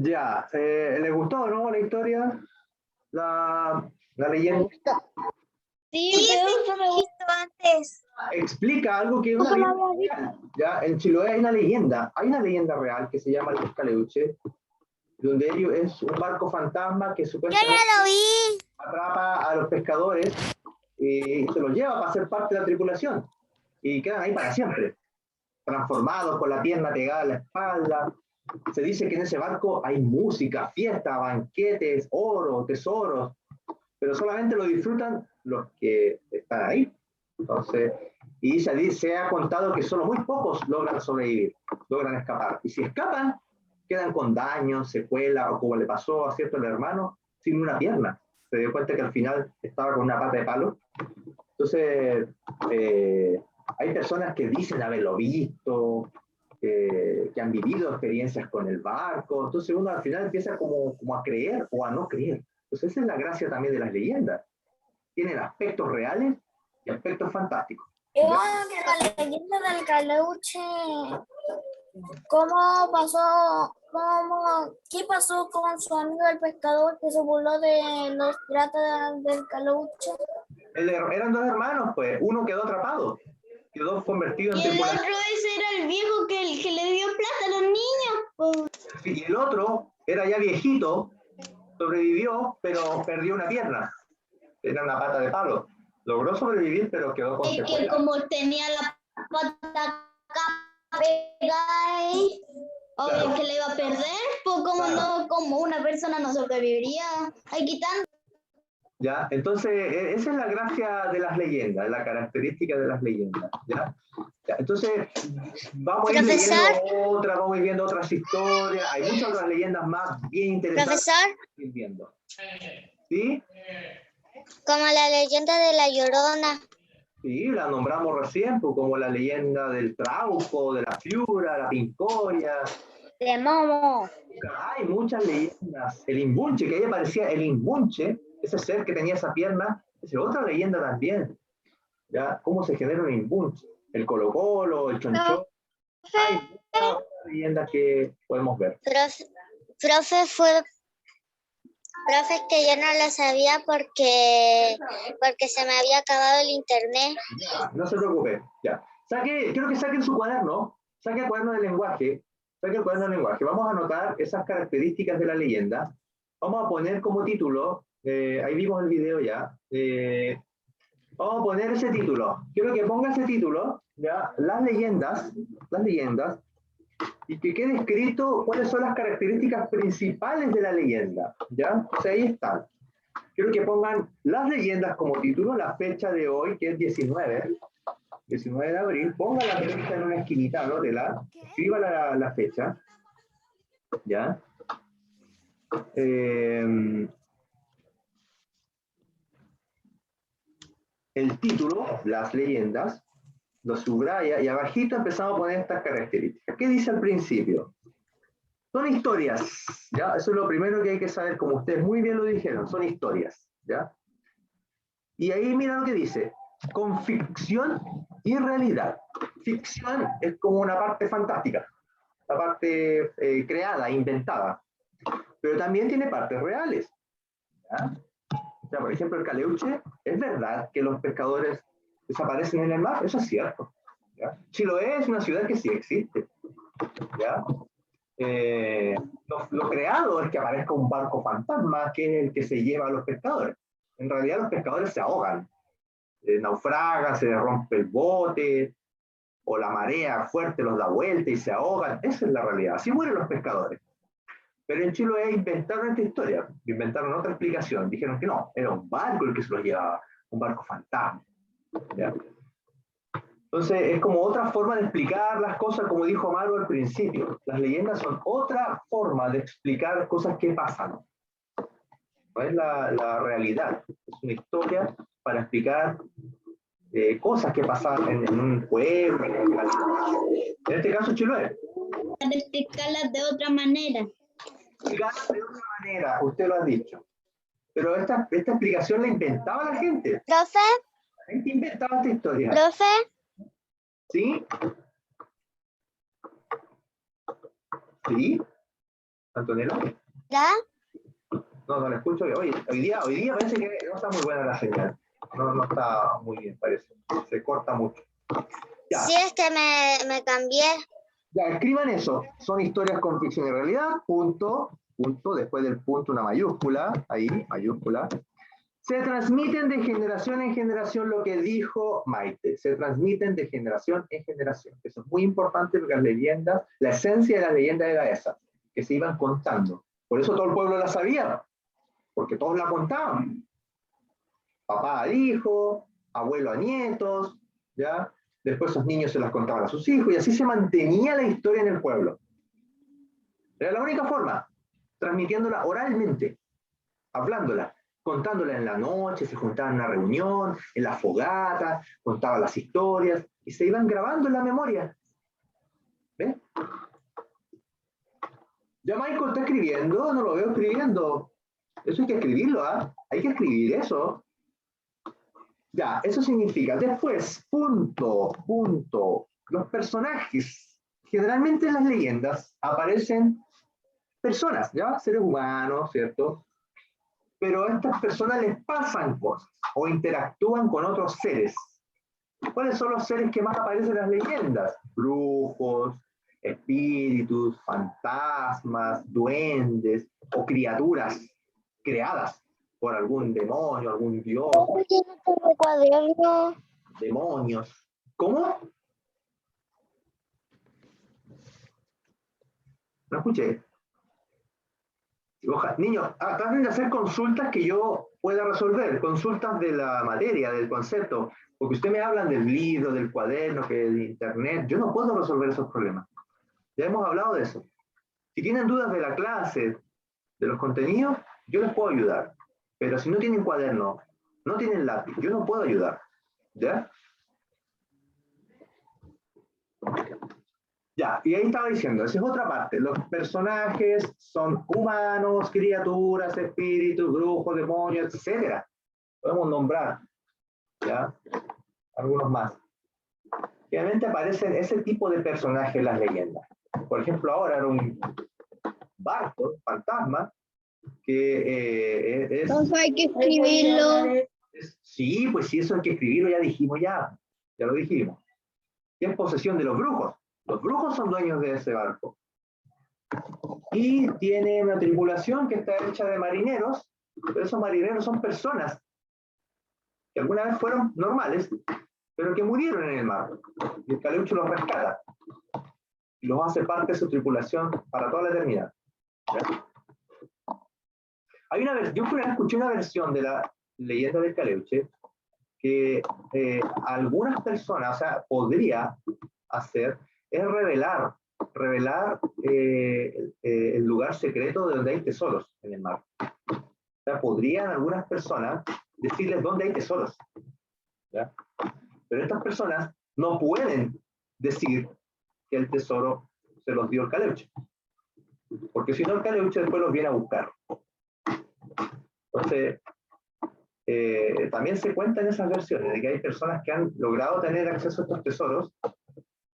Ya, ¿les gustó, no, la historia? La leyenda. Sí, pero me gustó antes. Explica algo que es una leyenda real. Ya, en Chiloé hay una leyenda real que se llama el Caleuche, donde es un barco fantasma que supuestamente atrapa a los pescadores y se los lleva para ser parte de la tripulación y quedan ahí para siempre, transformados con la pierna pegada a la espalda. Se dice que en ese barco hay música, fiesta, banquetes, oro, tesoros, pero solamente lo disfrutan los que están ahí. Entonces, y se ha contado que solo muy pocos logran sobrevivir, logran escapar. Y si escapan, quedan con daños, secuelas, o como le pasó a cierto hermano, sin una pierna. Se dio cuenta que al final estaba con una pata de palo. Entonces, hay personas que dicen haberlo visto, que han vivido experiencias con el barco. Entonces uno al final empieza como a creer o a no creer. Entonces esa es la gracia también de las leyendas. Tienen aspectos reales y aspectos fantásticos. La leyenda del Caleuche, ¿cómo pasó? ¿Qué pasó con su amigo el pescador que se burló de los piratas del Caleuche? Eran dos hermanos, pues. Uno quedó atrapado. Quedó convertido en Y el tripulante. otro ese era el viejo que le dio plata a los niños. Y el otro era ya viejito, sobrevivió, pero perdió una pierna. Era una pata de palo. Logró sobrevivir, pero quedó con Es que secuelas. como tenía la pata acá pegada ahí, Obvio que le iba a perder, pues como Claro. no, como una persona no sobreviviría. Hay quitando. ¿Ya? Entonces, esa es la gracia de las leyendas, la característica de las leyendas, ¿ya? Ya, entonces, vamos a ir leyendo otras, vamos a ir viendo otras historias, hay muchas otras leyendas más bien interesantes Profesor, que ir viendo. ¿Sí? como la leyenda de la Llorona. Sí, la nombramos recién, pues, como la leyenda del Trauco, de la Fiura, la Pincoria. De Momo. Hay muchas leyendas. El Imbunche, que ahí aparecía el Imbunche, ese ser que tenía esa pierna, es otra leyenda también. ¿Ya? ¿Cómo se genera un Imbunche? El Colo Colo, el Chonchón. Hay muchas otras leyendas que podemos ver. Profe, es que yo no lo sabía porque se me había acabado el internet. Ya, no se preocupe. Ya. Quiero que saquen su cuaderno, saque el cuaderno de lenguaje, saque el cuaderno de lenguaje. Vamos a anotar esas características de la leyenda. Vamos a poner como título, ahí vimos el video ya, vamos a poner ese título. Quiero que ponga ese título, ya, las leyendas, y que quede escrito cuáles son las características principales de la leyenda, ¿ya? O sea, ahí están. Quiero que pongan las leyendas como título, la fecha de hoy, que es 19 de abril, ponga la fecha en una esquinita, anótela, escriba la fecha, ¿ya? El título, las leyendas, lo subraya y abajito empezamos a poner estas características. ¿Qué dice al principio? Son historias, ¿ya? Eso es lo primero que hay que saber, como ustedes muy bien lo dijeron, son historias, ¿ya? Y ahí mira lo que dice, con ficción y realidad. Ficción es como una parte fantástica, la parte creada, inventada, pero también tiene partes reales, ¿ya? O sea, por ejemplo, el Caleuche, es verdad que los pescadores desaparecen en el mar, eso es cierto, ¿ya? Chiloé es una ciudad que sí existe, ¿ya? Lo creado es que aparezca un barco fantasma que es el que se lleva a los pescadores. En realidad los pescadores se ahogan, naufragan, se rompe el bote, o la marea fuerte los da vuelta y se ahogan. Esa es la realidad, así mueren los pescadores. Pero en Chiloé inventaron esta historia, inventaron otra explicación, dijeron que no, era un barco el que se los llevaba, un barco fantasma, ¿ya? Entonces, es como otra forma de explicar las cosas, como dijo Amaro al principio. Las leyendas son otra forma de explicar cosas que pasan. No es la realidad. Es una historia para explicar cosas que pasan en un pueblo. En este caso, Chiloé. Para explicarlas de otra manera. Explicarlas de otra manera, usted lo ha dicho. Pero esta explicación la inventaba la gente. Profe, La gente inventaba esta historia. profe, ¿Sí? ¿Sí? ¿Antonella? ¿ya? No la escucho. Hoy día parece que no está muy buena la señal. No está muy bien, parece. Se corta mucho. Ya. Sí, es que me cambié. Ya, escriban eso. Son historias con ficción y realidad. Punto. Después del punto una mayúscula. Ahí, mayúscula. Se transmiten de generación en generación, lo que dijo Maite. Se transmiten de generación en generación. Eso es muy importante porque las leyendas, la esencia de las leyendas era esa, que se iban contando. Por eso todo el pueblo la sabía, porque todos la contaban. Papá al hijo, abuelo a nietos, ¿ya? Después esos niños se las contaban a sus hijos y así se mantenía la historia en el pueblo. Era la única forma, transmitiéndola oralmente, hablándola. Contándola en la noche, se juntaban en una reunión, en la fogata, contaban las historias y se iban grabando en la memoria. ¿Ves? Ya Michael está escribiendo, no lo veo escribiendo. Eso hay que escribirlo, ¿ah? Hay que escribir eso. Ya, eso significa. Después, punto. Los personajes, generalmente en las leyendas aparecen personas, ¿ya? Seres humanos, ¿cierto? Pero a estas personas les pasan cosas o interactúan con otros seres. ¿Cuáles son los seres que más aparecen en las leyendas? Brujos, espíritus, fantasmas, duendes o criaturas creadas por algún demonio, algún dios. Cuaderno. Demonios. ¿Cómo? No escuché. Niños, traten de hacer consultas que yo pueda resolver, consultas de la materia, del concepto, porque ustedes me hablan del libro, del cuaderno, que de internet, yo no puedo resolver esos problemas. Ya hemos hablado de eso. Si tienen dudas de la clase, de los contenidos, yo les puedo ayudar. Pero si no tienen cuaderno, no tienen lápiz, yo no puedo ayudar. ¿Ya? Ya, y ahí estaba diciendo, esa es otra parte. Los personajes son humanos, criaturas, espíritus, brujos, demonios, etc. Podemos nombrar, ¿ya? Algunos más. Obviamente aparecen ese tipo de personajes en las leyendas. Por ejemplo, ahora era un barco, fantasma, que es... Entonces hay que escribirlo. Sí, pues sí, eso hay que escribirlo, ya dijimos, ya lo dijimos. Y es posesión de los brujos. Los brujos son dueños de ese barco. Y tiene una tripulación que está hecha de marineros, pero esos marineros son personas que alguna vez fueron normales, pero que murieron en el mar. Y el Caleuche los rescata. Y los hace parte de su tripulación para toda la eternidad. ¿Ya? Hay una versión, yo escuché una versión de la leyenda del Caleuche que algunas personas, o sea, podría hacer, es revelar el lugar secreto de donde hay tesoros en el mar. O sea, podrían algunas personas decirles dónde hay tesoros. ¿Ya? Pero estas personas no pueden decir que el tesoro se los dio el Caleuche. Porque si no, el Caleuche después los viene a buscar. Entonces, también se cuentan esas versiones de que hay personas que han logrado tener acceso a estos tesoros,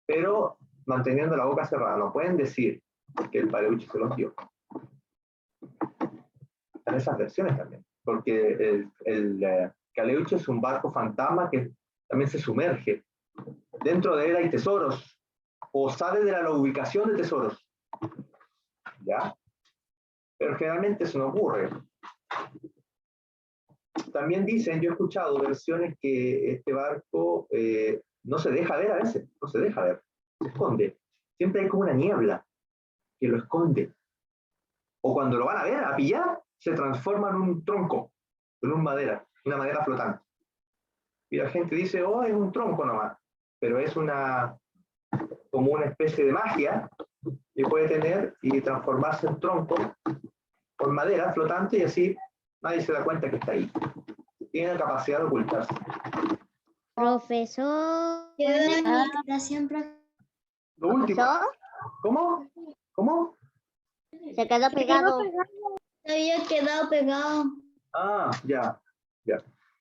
pero manteniendo la boca cerrada. No pueden decir que el Caleuche se los dio. Están esas versiones también. Porque el Caleuche es un barco fantasma que también se sumerge. Dentro de él hay tesoros, o sabe de la ubicación de tesoros. ¿Ya? Pero generalmente eso no ocurre. También dicen, yo he escuchado versiones que este barco no se deja ver a veces, no se deja ver, se esconde. Siempre hay como una niebla que lo esconde. O cuando lo van a ver, a pillar, se transforma en un tronco, en una madera flotante. Y la gente dice, oh, es un tronco nomás, pero es como una especie de magia que puede tener y transformarse en tronco con madera flotante y así nadie se da cuenta que está ahí. Tiene la capacidad de ocultarse. Profesor. Lo último. ¿Cómo? Se quedó pegado. Se había quedado pegado. Ah, ya.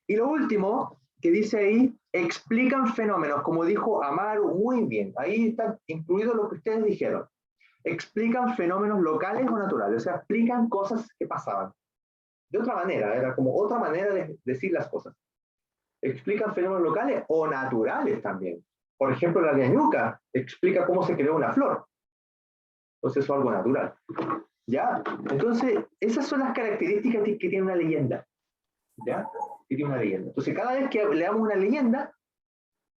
Y lo último que dice ahí, explican fenómenos, como dijo Amaru muy bien. Ahí está incluido lo que ustedes dijeron. Explican fenómenos locales o naturales, o sea, explican cosas que pasaban. De otra manera, era como otra manera de decir las cosas. Explican fenómenos locales o naturales también. Por ejemplo, la ñañuca explica cómo se creó una flor. Entonces, eso es algo natural. ¿Ya? Entonces, esas son las características que tiene una leyenda. ¿Ya? Que tiene una leyenda. Entonces, cada vez que leamos una leyenda,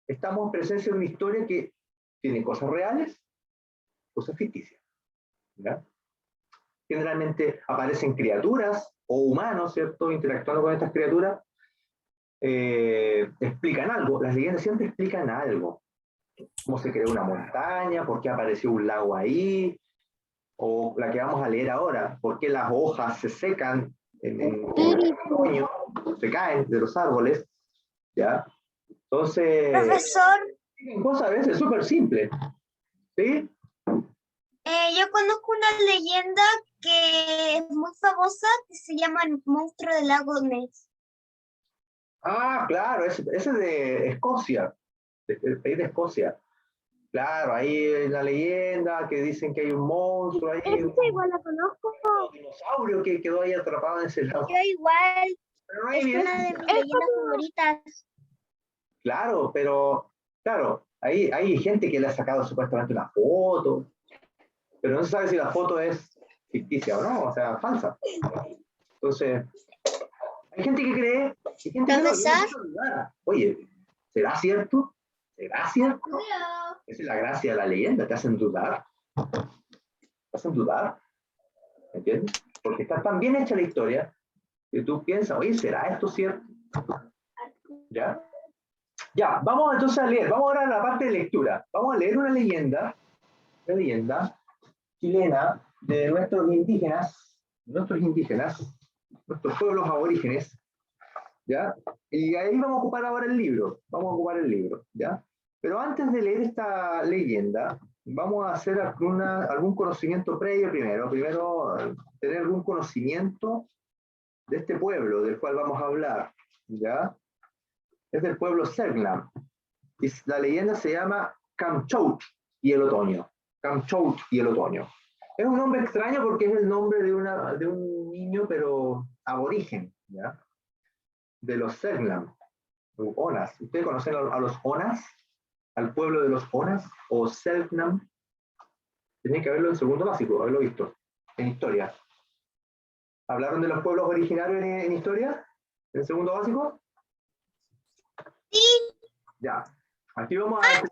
estamos en presencia de una historia que tiene cosas reales, cosas ficticias. ¿Ya? Generalmente aparecen criaturas o humanos, ¿cierto? Interactuando con estas criaturas, explican algo. Las leyendas siempre explican algo. Cómo se creó una montaña, por qué apareció un lago ahí, o la que vamos a leer ahora, por qué las hojas se secan en otoño, se caen de los árboles, ¿ya? Entonces... Profesor. Cosas a veces súper simples, ¿sí? Yo conozco una leyenda que es muy famosa, que se llama el monstruo del lago Ness. Ah, claro, ese es de Escocia, del país de Escocia. Claro, ahí hay una leyenda que dicen que hay un monstruo ahí. Igual la conozco. Un dinosaurio que quedó ahí atrapado en ese lago. Yo igual. Pero no hay Es evidencia. una de mis leyendas favoritas. Claro, pero, claro, ahí hay gente que le ha sacado supuestamente una foto, pero no se sabe si la foto es ficticia o no, o sea, falsa. Entonces, hay gente que cree, hay gente que no. Oye, ¿será cierto? ¿Será cierto? Esa es la gracia de la leyenda, te hacen dudar. hacen dudar, ¿entiendes? Porque está tan bien hecha la historia que tú piensas, oye, ¿será esto cierto? ¿Ya? Ya, vamos entonces a leer, vamos ahora a la parte de lectura. Vamos a leer una leyenda chilena de nuestros indígenas, nuestros pueblos aborígenes, ¿ya? Y ahí vamos a ocupar ahora el libro, ¿ya? Pero antes de leer esta leyenda, vamos a hacer algún conocimiento previo primero tener algún conocimiento de este pueblo del cual vamos a hablar, ¿ya? Es del pueblo Selknam, y la leyenda se llama Kamchaut y el otoño. Kamchaut y el otoño. Es un nombre extraño porque es el nombre de un niño, pero aborigen, ¿ya? De los Selknam, Onas. ¿Ustedes conocen a los Onas? ¿Al pueblo de los Onas? ¿O Selknam? Tienen que verlo en segundo básico, haberlo visto, en historia. ¿Hablaron de los pueblos originarios en historia? ¿En segundo básico? Sí. Ya. Aquí vamos a...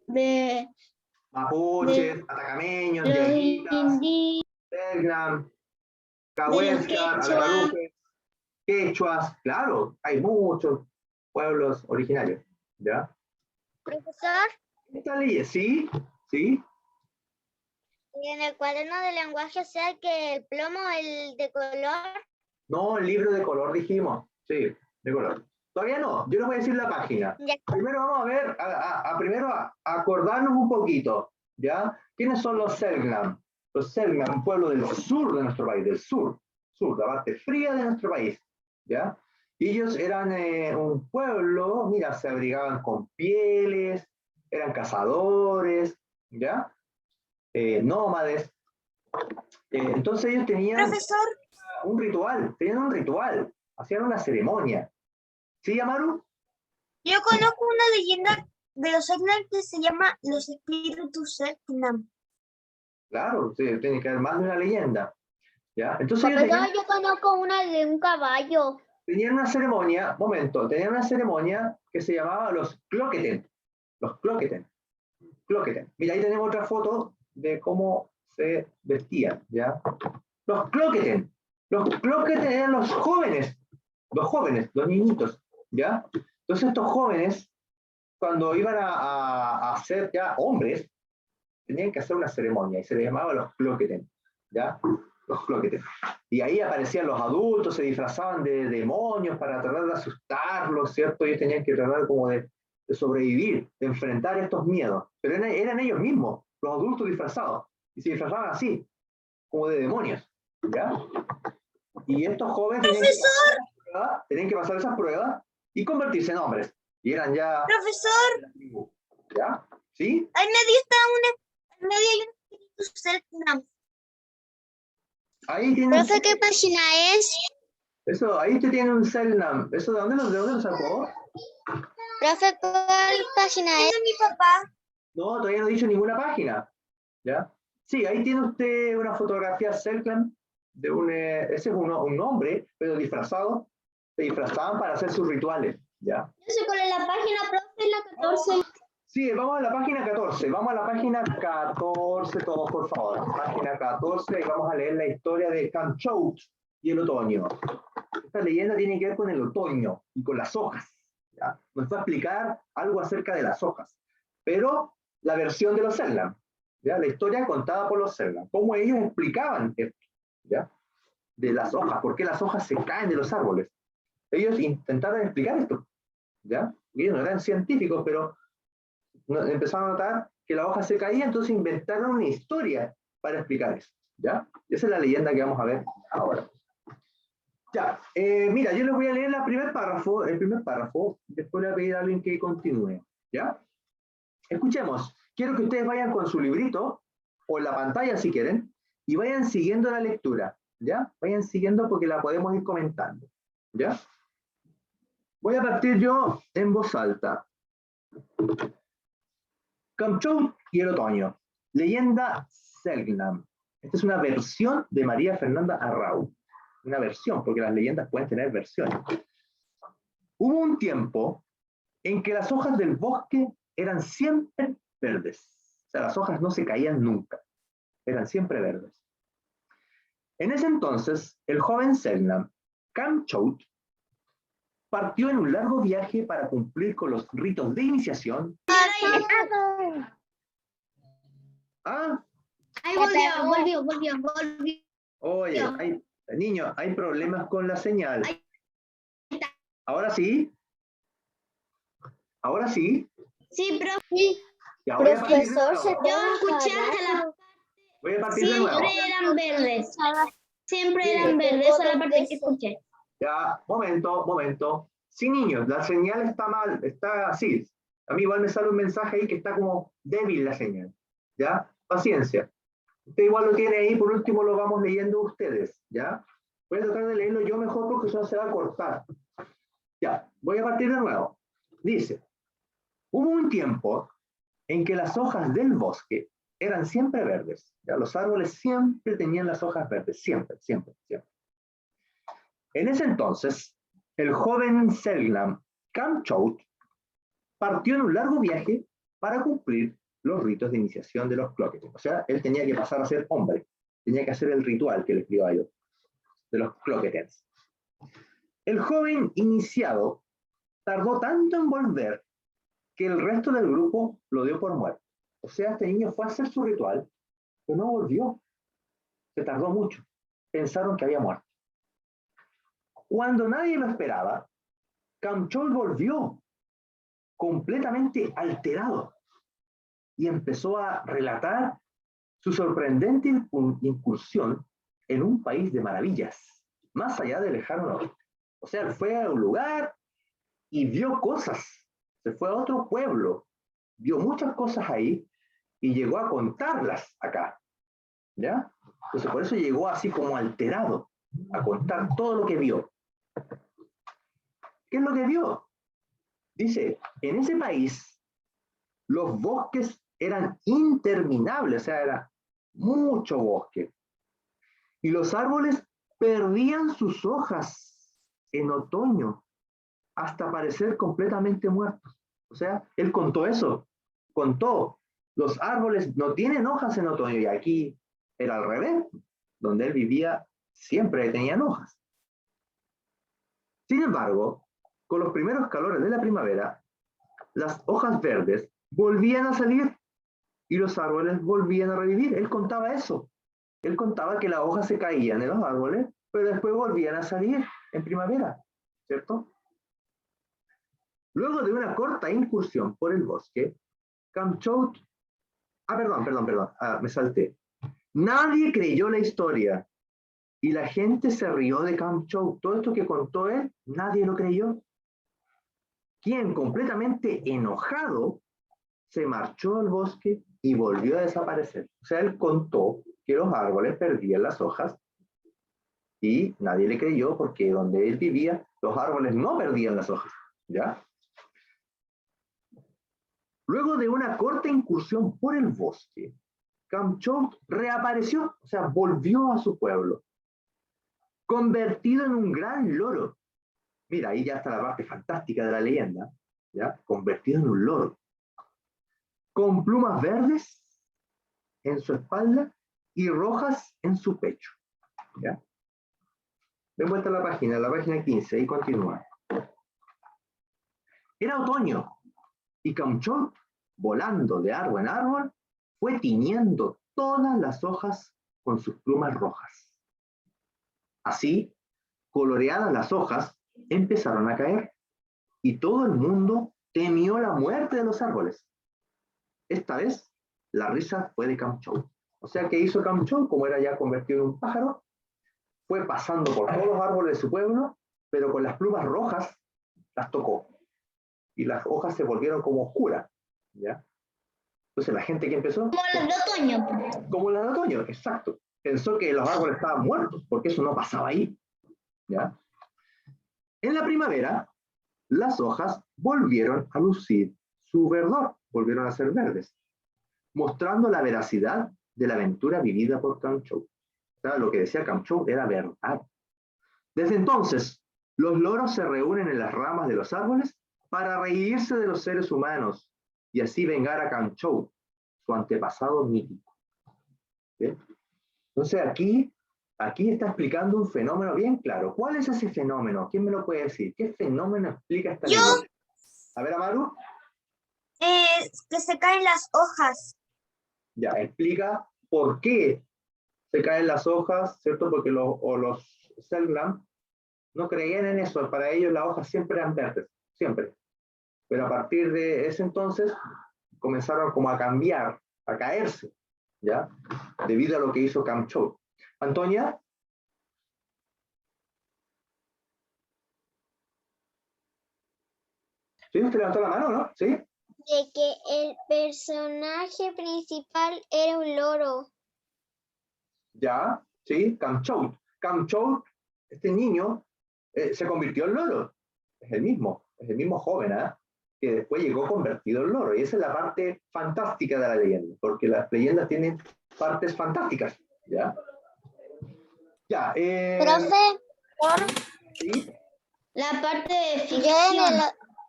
de mapuches, atacameños, yaquitas, Selknam, cahuéscar, algarujes, quechuas, claro, hay muchos pueblos originarios, ¿ya? Profesor, Esta ley, sí, sí, en el cuaderno de lenguaje, o sea que el plomo, el de color. no, el libro de color dijimos, sí, de color. Todavía no, yo les voy a decir la página. Ya. Primero vamos a ver, primero a acordarnos un poquito, ¿ya? ¿Quiénes son los Selknam? Los Selknam, un pueblo del sur de nuestro país, del sur, la parte fría de nuestro país, ¿ya? Y ellos eran un pueblo, mira, se abrigaban con pieles, eran cazadores, ¿ya? Nómades. Entonces ellos tenían tenían un ritual, hacían una ceremonia. ¿Sí, Amaru? Yo conozco una leyenda de los Selknam que se llama Los Espíritus Selknam. Claro, sí, tiene que haber más de una leyenda, ¿ya? Entonces ellos Profesor, yo conozco una de un caballo. tenían una ceremonia, tenían una ceremonia que se llamaba los Cloqueten. Los Cloqueten. Mira, ahí tenemos otra foto de cómo se vestían, ¿ya? Los Cloqueten. Los Cloqueten eran los jóvenes, los niñitos, ¿ya? Entonces estos jóvenes, cuando iban a ser ya hombres, tenían que hacer una ceremonia y se les llamaba los Cloqueten, ¿ya? Los Cloqueten. Y ahí aparecían los adultos, se disfrazaban de demonios para tratar de asustarlos, ¿cierto? Ellos tenían que tratar como de sobrevivir, de enfrentar estos miedos. Pero eran ellos mismos, los adultos disfrazados. Y se disfrazaban así, como de demonios, ¿ya? Y estos jóvenes tenían que pasar esas pruebas y convertirse en hombres. Y eran ya... Profesor. ¿Ya? ¿Sí? Al medio hay un espíritu Selknam. Ahí tiene Profe, ¿qué página es? Eso, ahí usted tiene un Selknam. ¿Eso de dónde lo sacó? Profe, ¿cuál página es? De mi papá. No, todavía no he dicho ninguna página. ¿Ya? Sí, ahí tiene usted una fotografía Selknam de ese es un hombre, pero disfrazado. Se disfrazaban para hacer sus rituales. ¿Ya? No sé cuál es la página, profe, la 14. Sí, vamos a la página 14. Vamos a la página 14, todos, por favor. Página 14, y vamos a leer la historia de Kamchaut y el otoño. Esta leyenda tiene que ver con el otoño y con las hojas, ¿ya? Nos va a explicar algo acerca de las hojas, pero la versión de los Selknam, ¿ya? La historia contada por los Selknam, cómo ellos explicaban esto, ¿ya? De las hojas, por qué las hojas se caen de los árboles. Ellos intentaron explicar esto, ¿ya? Ellos no eran científicos, pero empezaron a notar que la hoja se caía, entonces inventaron una historia para explicar eso, ¿ya? Esa es la leyenda que vamos a ver ahora. Ya, mira, yo les voy a leer el primer párrafo, después le voy a pedir a alguien que continúe, ¿ya? Escuchemos, quiero que ustedes vayan con su librito, o en la pantalla si quieren, y vayan siguiendo la lectura, ¿ya? Vayan siguiendo porque la podemos ir comentando, ¿ya? Voy a partir yo en voz alta. Kamchaut y el otoño. Leyenda Selknam. Esta es una versión de María Fernanda Arrau. Una versión, porque las leyendas pueden tener versiones. Hubo un tiempo en que las hojas del bosque eran siempre verdes. O sea, las hojas no se caían nunca, eran siempre verdes. En ese entonces, el joven Selknam, Kamchaut, partió en un largo viaje para cumplir con los ritos de iniciación. ¿Ah? Ahí volvió. Oye, niño, hay problemas con la señal. ¿Ahora sí? ¿Ahora sí? Sí, profe. Ya, voy a partir de Profesor, nuevo. se Yo escuché hasta la... Voy a partir de nuevo. Siempre eran verdes. Siempre eran verdes. Esa es la parte que escuché. Ya, momento. Sí, niños, la señal está mal, está así. A mí igual me sale un mensaje ahí que está como débil la señal. ¿Ya? Paciencia. Usted igual lo tiene ahí, por último lo vamos leyendo ustedes. ¿Ya? Voy a tratar de leerlo yo mejor porque eso se va a cortar. Ya, voy a partir de nuevo. Dice, hubo un tiempo en que las hojas del bosque eran siempre verdes. ¿Ya? Los árboles siempre tenían las hojas verdes, siempre. En ese entonces, el joven Selknam Kamchaut partió en un largo viaje para cumplir los ritos de iniciación de los cloquetes. O sea, él tenía que pasar a ser hombre, tenía que hacer el ritual que le explicaba yo, de los cloquetes. El joven iniciado tardó tanto en volver que el resto del grupo lo dio por muerto. O sea, este niño fue a hacer su ritual, pero no volvió. Se tardó mucho. Pensaron que había muerto. Cuando nadie lo esperaba, Kamchaut volvió completamente alterado y empezó a relatar su sorprendente incursión en un país de maravillas, más allá del lejano norte. O sea, él fue a un lugar y vio cosas, se fue a otro pueblo, vio muchas cosas ahí y llegó a contarlas acá, ¿ya? Entonces por eso llegó así como alterado a contar todo lo que vio. ¿Qué es lo que vio? Dice, en ese país los bosques eran interminables, o sea, era mucho bosque. Y los árboles perdían sus hojas en otoño hasta parecer completamente muertos. O sea, él contó eso, contó, los árboles no tienen hojas en otoño y aquí era al revés, donde él vivía siempre tenían hojas. Sin embargo, con los primeros calores de la primavera, las hojas verdes volvían a salir y los árboles volvían a revivir. Él contaba eso. Él contaba que las hojas se caían de los árboles, pero después volvían a salir en primavera, ¿cierto? Luego de una corta incursión por el bosque, Kamchaut... me salté. Nadie creyó la historia y la gente se rió de Kamchaut. Todo esto que contó él, nadie lo creyó. Quien, completamente enojado, se marchó al bosque y volvió a desaparecer. O sea, él contó que los árboles perdían las hojas y nadie le creyó porque donde él vivía, los árboles no perdían las hojas, ¿ya? Luego de una corta incursión por el bosque, Kamchaut reapareció, o sea, volvió a su pueblo, convertido en un gran loro. Mira, ahí ya está la parte fantástica de la leyenda, ¿ya? Convertido en un loro, con plumas verdes en su espalda y rojas en su pecho, ¿ya? Den vuelta a la página 15, y continúa. Era otoño, y Kamchaut, volando de árbol en árbol, fue tiñendo todas las hojas con sus plumas rojas. Así, coloreadas las hojas, empezaron a caer, y todo el mundo temió la muerte de los árboles. Esta vez, la risa fue de Kamchaut. O sea, ¿qué hizo Kamchaut? Como era ya convertido en un pájaro, fue pasando por todos los árboles de su pueblo, pero con las plumas rojas las tocó. Y las hojas se volvieron como oscuras, ¿ya? Entonces la gente que empezó... Como las de otoño. Como las de otoño, exacto. Pensó que los árboles estaban muertos, porque eso no pasaba ahí, ¿ya? En la primavera, las hojas volvieron a lucir su verdor, volvieron a ser verdes, mostrando la veracidad de la aventura vivida por Kamchaut. O sea, lo que decía Kamchaut era verdad. Desde entonces, los loros se reúnen en las ramas de los árboles para reírse de los seres humanos y así vengar a Canchou, su antepasado mítico. ¿Bien? Entonces aquí está explicando un fenómeno bien claro. ¿Cuál es ese fenómeno? ¿Quién me lo puede decir? ¿Qué fenómeno explica esta leyenda? A ver, Amaru. Que se caen las hojas. Ya, explica por qué se caen las hojas, ¿cierto? Porque los Selknam no creían en eso. Para ellos las hojas siempre eran verdes, siempre. Pero a partir de ese entonces comenzaron como a cambiar, a caerse, ¿ya? Debido a lo que hizo Canchou. Antonia. ¿Sí? ¿Usted levantó la mano, no? ¿Sí? De que el personaje principal era un loro. Ya, sí, Canchou. Canchou, este niño, se convirtió en loro. Es el mismo joven, ¿eh? Que después llegó convertido en loro. Y esa es la parte fantástica de la leyenda, porque las leyendas tienen partes fantásticas, ¿ya? Ya, Profe, ¿sí? La parte de ficción.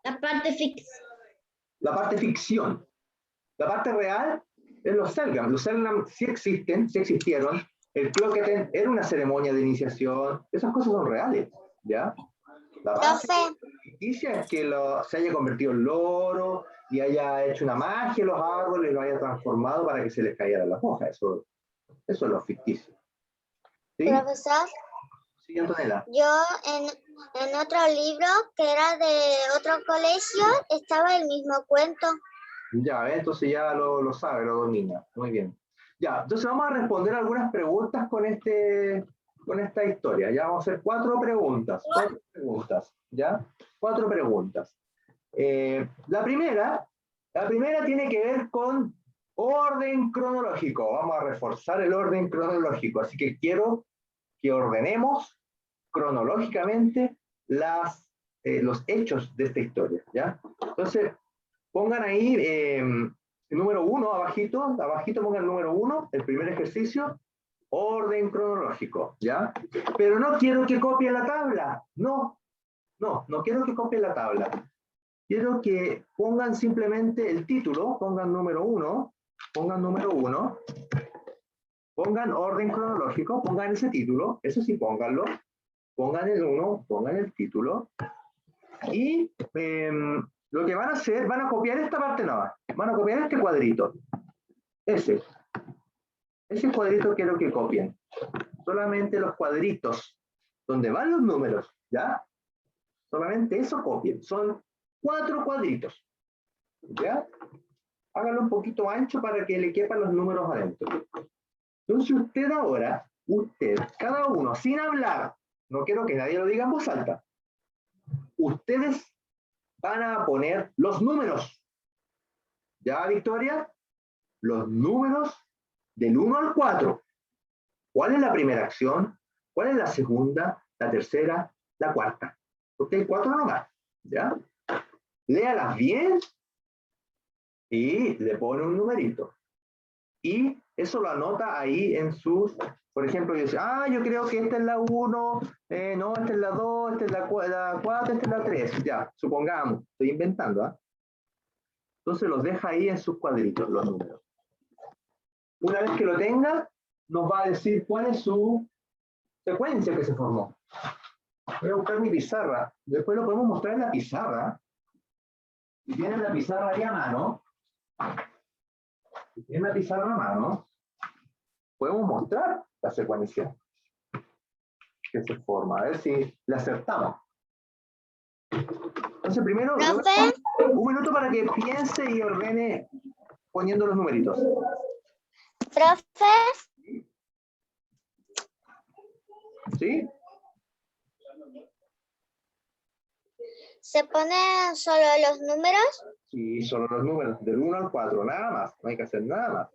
La parte ficción. La parte ficción. La parte real es los Selknam. Los Selknam sí existen, sí existieron. El Cloqueten era una ceremonia de iniciación. Esas cosas son reales, ¿ya? La parte ficticia es que se haya convertido en loro y haya hecho una magia en los árboles y lo haya transformado para que se les cayeran las hojas. Eso es lo ficticio. ¿Sí? profesor, Sí, Antonella. yo en otro libro que era de otro colegio estaba el mismo cuento. Ya, entonces ya lo sabe, lo domina. Muy bien. Ya, entonces vamos a responder algunas preguntas con esta historia. Ya vamos a hacer 4 preguntas. 4 preguntas, ¿ya? 4 preguntas. La primera tiene que ver con orden cronológico. Vamos a reforzar el orden cronológico. Así que quiero que ordenemos cronológicamente los hechos de esta historia, ¿ya? Entonces, pongan ahí el número 1 abajito pongan el número 1, el primer ejercicio, orden cronológico, ¿ya? Pero no quiero que copien la tabla, no quiero que copien la tabla. Quiero que pongan simplemente el título, pongan número 1, pongan orden cronológico, pongan ese título, eso sí, pónganlo, pongan el 1, pongan el título, y lo que van a hacer, van a copiar esta parte nada más, van a copiar este cuadrito, ese cuadrito quiero que copien, solamente los cuadritos donde van los números, ¿ya? Solamente eso copien, son 4 cuadritos, ¿ya? Háganlo un poquito ancho para que le quepan los números adentro. Entonces usted, cada uno, sin hablar, no quiero que nadie lo diga en voz alta, ustedes van a poner los números. ¿Ya, Victoria? Los números del 1 al 4. ¿Cuál es la primera acción? ¿Cuál es la segunda, la tercera, la cuarta? Porque hay 4 nomás, ¿ya? Léalas bien y le pone un numerito. Y eso lo anota ahí en sus, por ejemplo, yo decía, yo creo que esta es la 1, no, esta es la 2, esta es la 4, esta es la 3, ya, supongamos, estoy inventando, ¿ah? Entonces los deja ahí en sus cuadritos, los números. Una vez que lo tenga, nos va a decir cuál es su secuencia que se formó. Voy a buscar mi pizarra, después lo podemos mostrar en la pizarra. Si tienen la pizarra ahí a mano, podemos mostrar la secuencia que se forma, a ver si la acertamos. Entonces primero, un minuto para que piense y ordene poniendo los numeritos. Profe. ¿Sí? ¿Se ponen solo los números? Sí, solo los números, del 1 al 4, nada más, no hay que hacer nada más.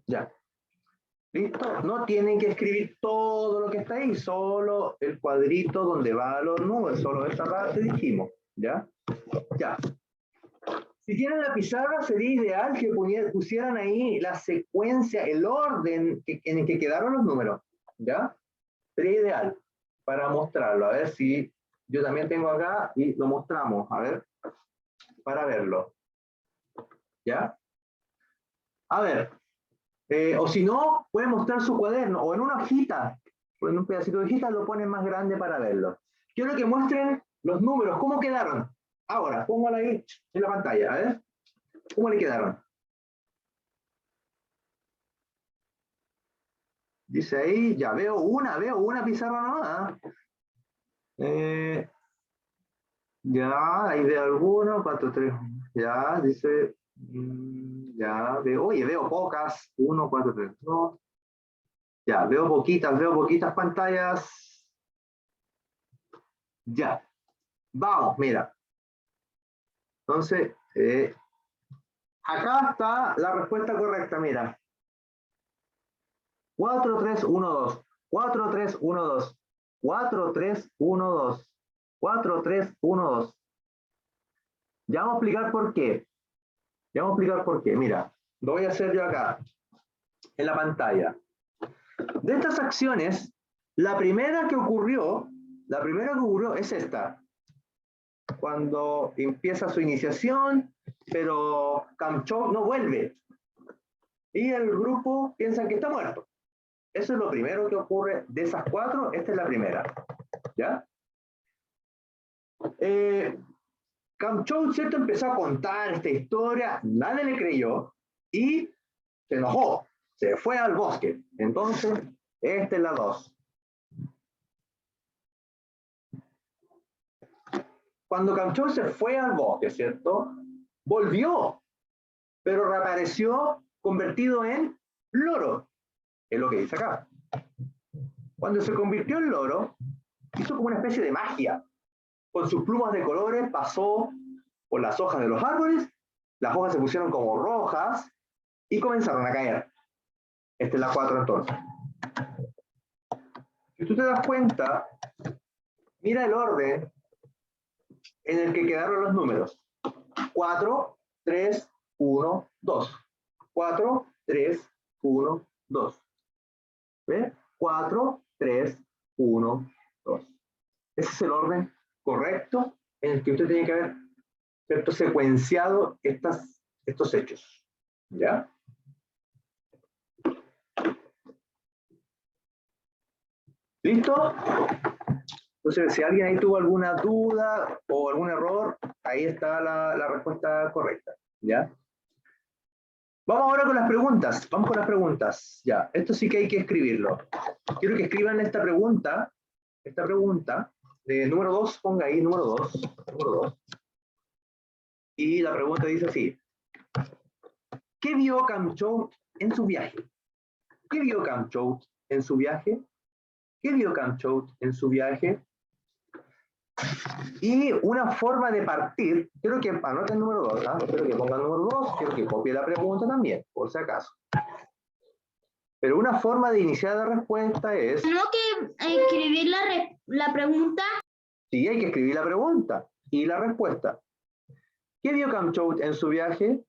Ya. ¿Listo? No tienen que escribir todo lo que está ahí, solo el cuadrito donde van los números, solo esta parte dijimos. ¿Ya? Ya. Si tienen la pizarra, sería ideal que pusieran ahí la secuencia, el orden en el que quedaron los números. ¿Ya? Sería ideal para mostrarlo. A ver si yo también tengo acá y lo mostramos. A ver, para verlo. ¿Ya? A ver. O si no, pueden mostrar su cuaderno o en una hojita, o en un pedacito de hojita lo ponen más grande para verlo. Quiero que muestren los números, ¿cómo quedaron? Ahora, póngalo ahí en la pantalla, a ver. ¿Cómo le quedaron? Dice ahí, ya veo una pizarra nomás. Ya, ahí veo alguno, 4, 3, ya, dice, ya veo, oye, veo pocas, 1, 4, 3, 2. Ya, veo poquitas pantallas. Ya, vamos, mira. Entonces, acá está la respuesta correcta, mira. 4, 3, 1, 2. 4, 3, 1, 2. 4, 3, 1, 2. 4, 3, 1, 2. Ya vamos a explicar por qué. Mira, lo voy a hacer yo acá, en la pantalla. De estas acciones, la primera que ocurrió es esta. Cuando empieza su iniciación, pero Kamchov no vuelve. Y el grupo piensa que está muerto. Eso es lo primero que ocurre de esas 4, esta es la primera. ¿Ya? Kamchov, ¿cierto? Empezó a contar esta historia, nadie le creyó y se enojó, se fue al bosque. Entonces, esta es la 2. Cuando Kamchov se fue al bosque, ¿cierto? Volvió, pero reapareció convertido en loro. Es lo que dice acá. Cuando se convirtió en loro, hizo como una especie de magia. Con sus plumas de colores pasó por las hojas de los árboles, las hojas se pusieron como rojas y comenzaron a caer. Esta es la 4 entonces. Si tú te das cuenta, mira el orden en el que quedaron los números. 4, 3, 1, 2. 4, 3, 1, 2. ¿Ves? 4, 3, 1, 2. Ese es el orden correcto en el que usted tiene que haber, ¿cierto?, secuenciado estos hechos. ¿Ya? ¿Listo? Entonces, si alguien ahí tuvo alguna duda o algún error, ahí está la respuesta correcta. ¿Ya? Vamos ahora con las preguntas. Vamos con las preguntas. Ya, esto sí que hay que escribirlo. Quiero que escriban esta pregunta de número 2, ponga ahí número 2. Y la pregunta dice así. ¿Qué vio Kamchov en su viaje? ¿Qué vio Kamchov en su viaje? ¿Qué vio Kamchov en su viaje? Y una forma de partir, quiero que anoten el número 2, ¿ah? Quiero que pongan el número 2, quiero que copie la pregunta también, por si acaso. Pero una forma de iniciar la respuesta es... ¿Tengo que escribir la pregunta? Sí, hay que escribir la pregunta y la respuesta. ¿Qué vio Kamchov en su viaje?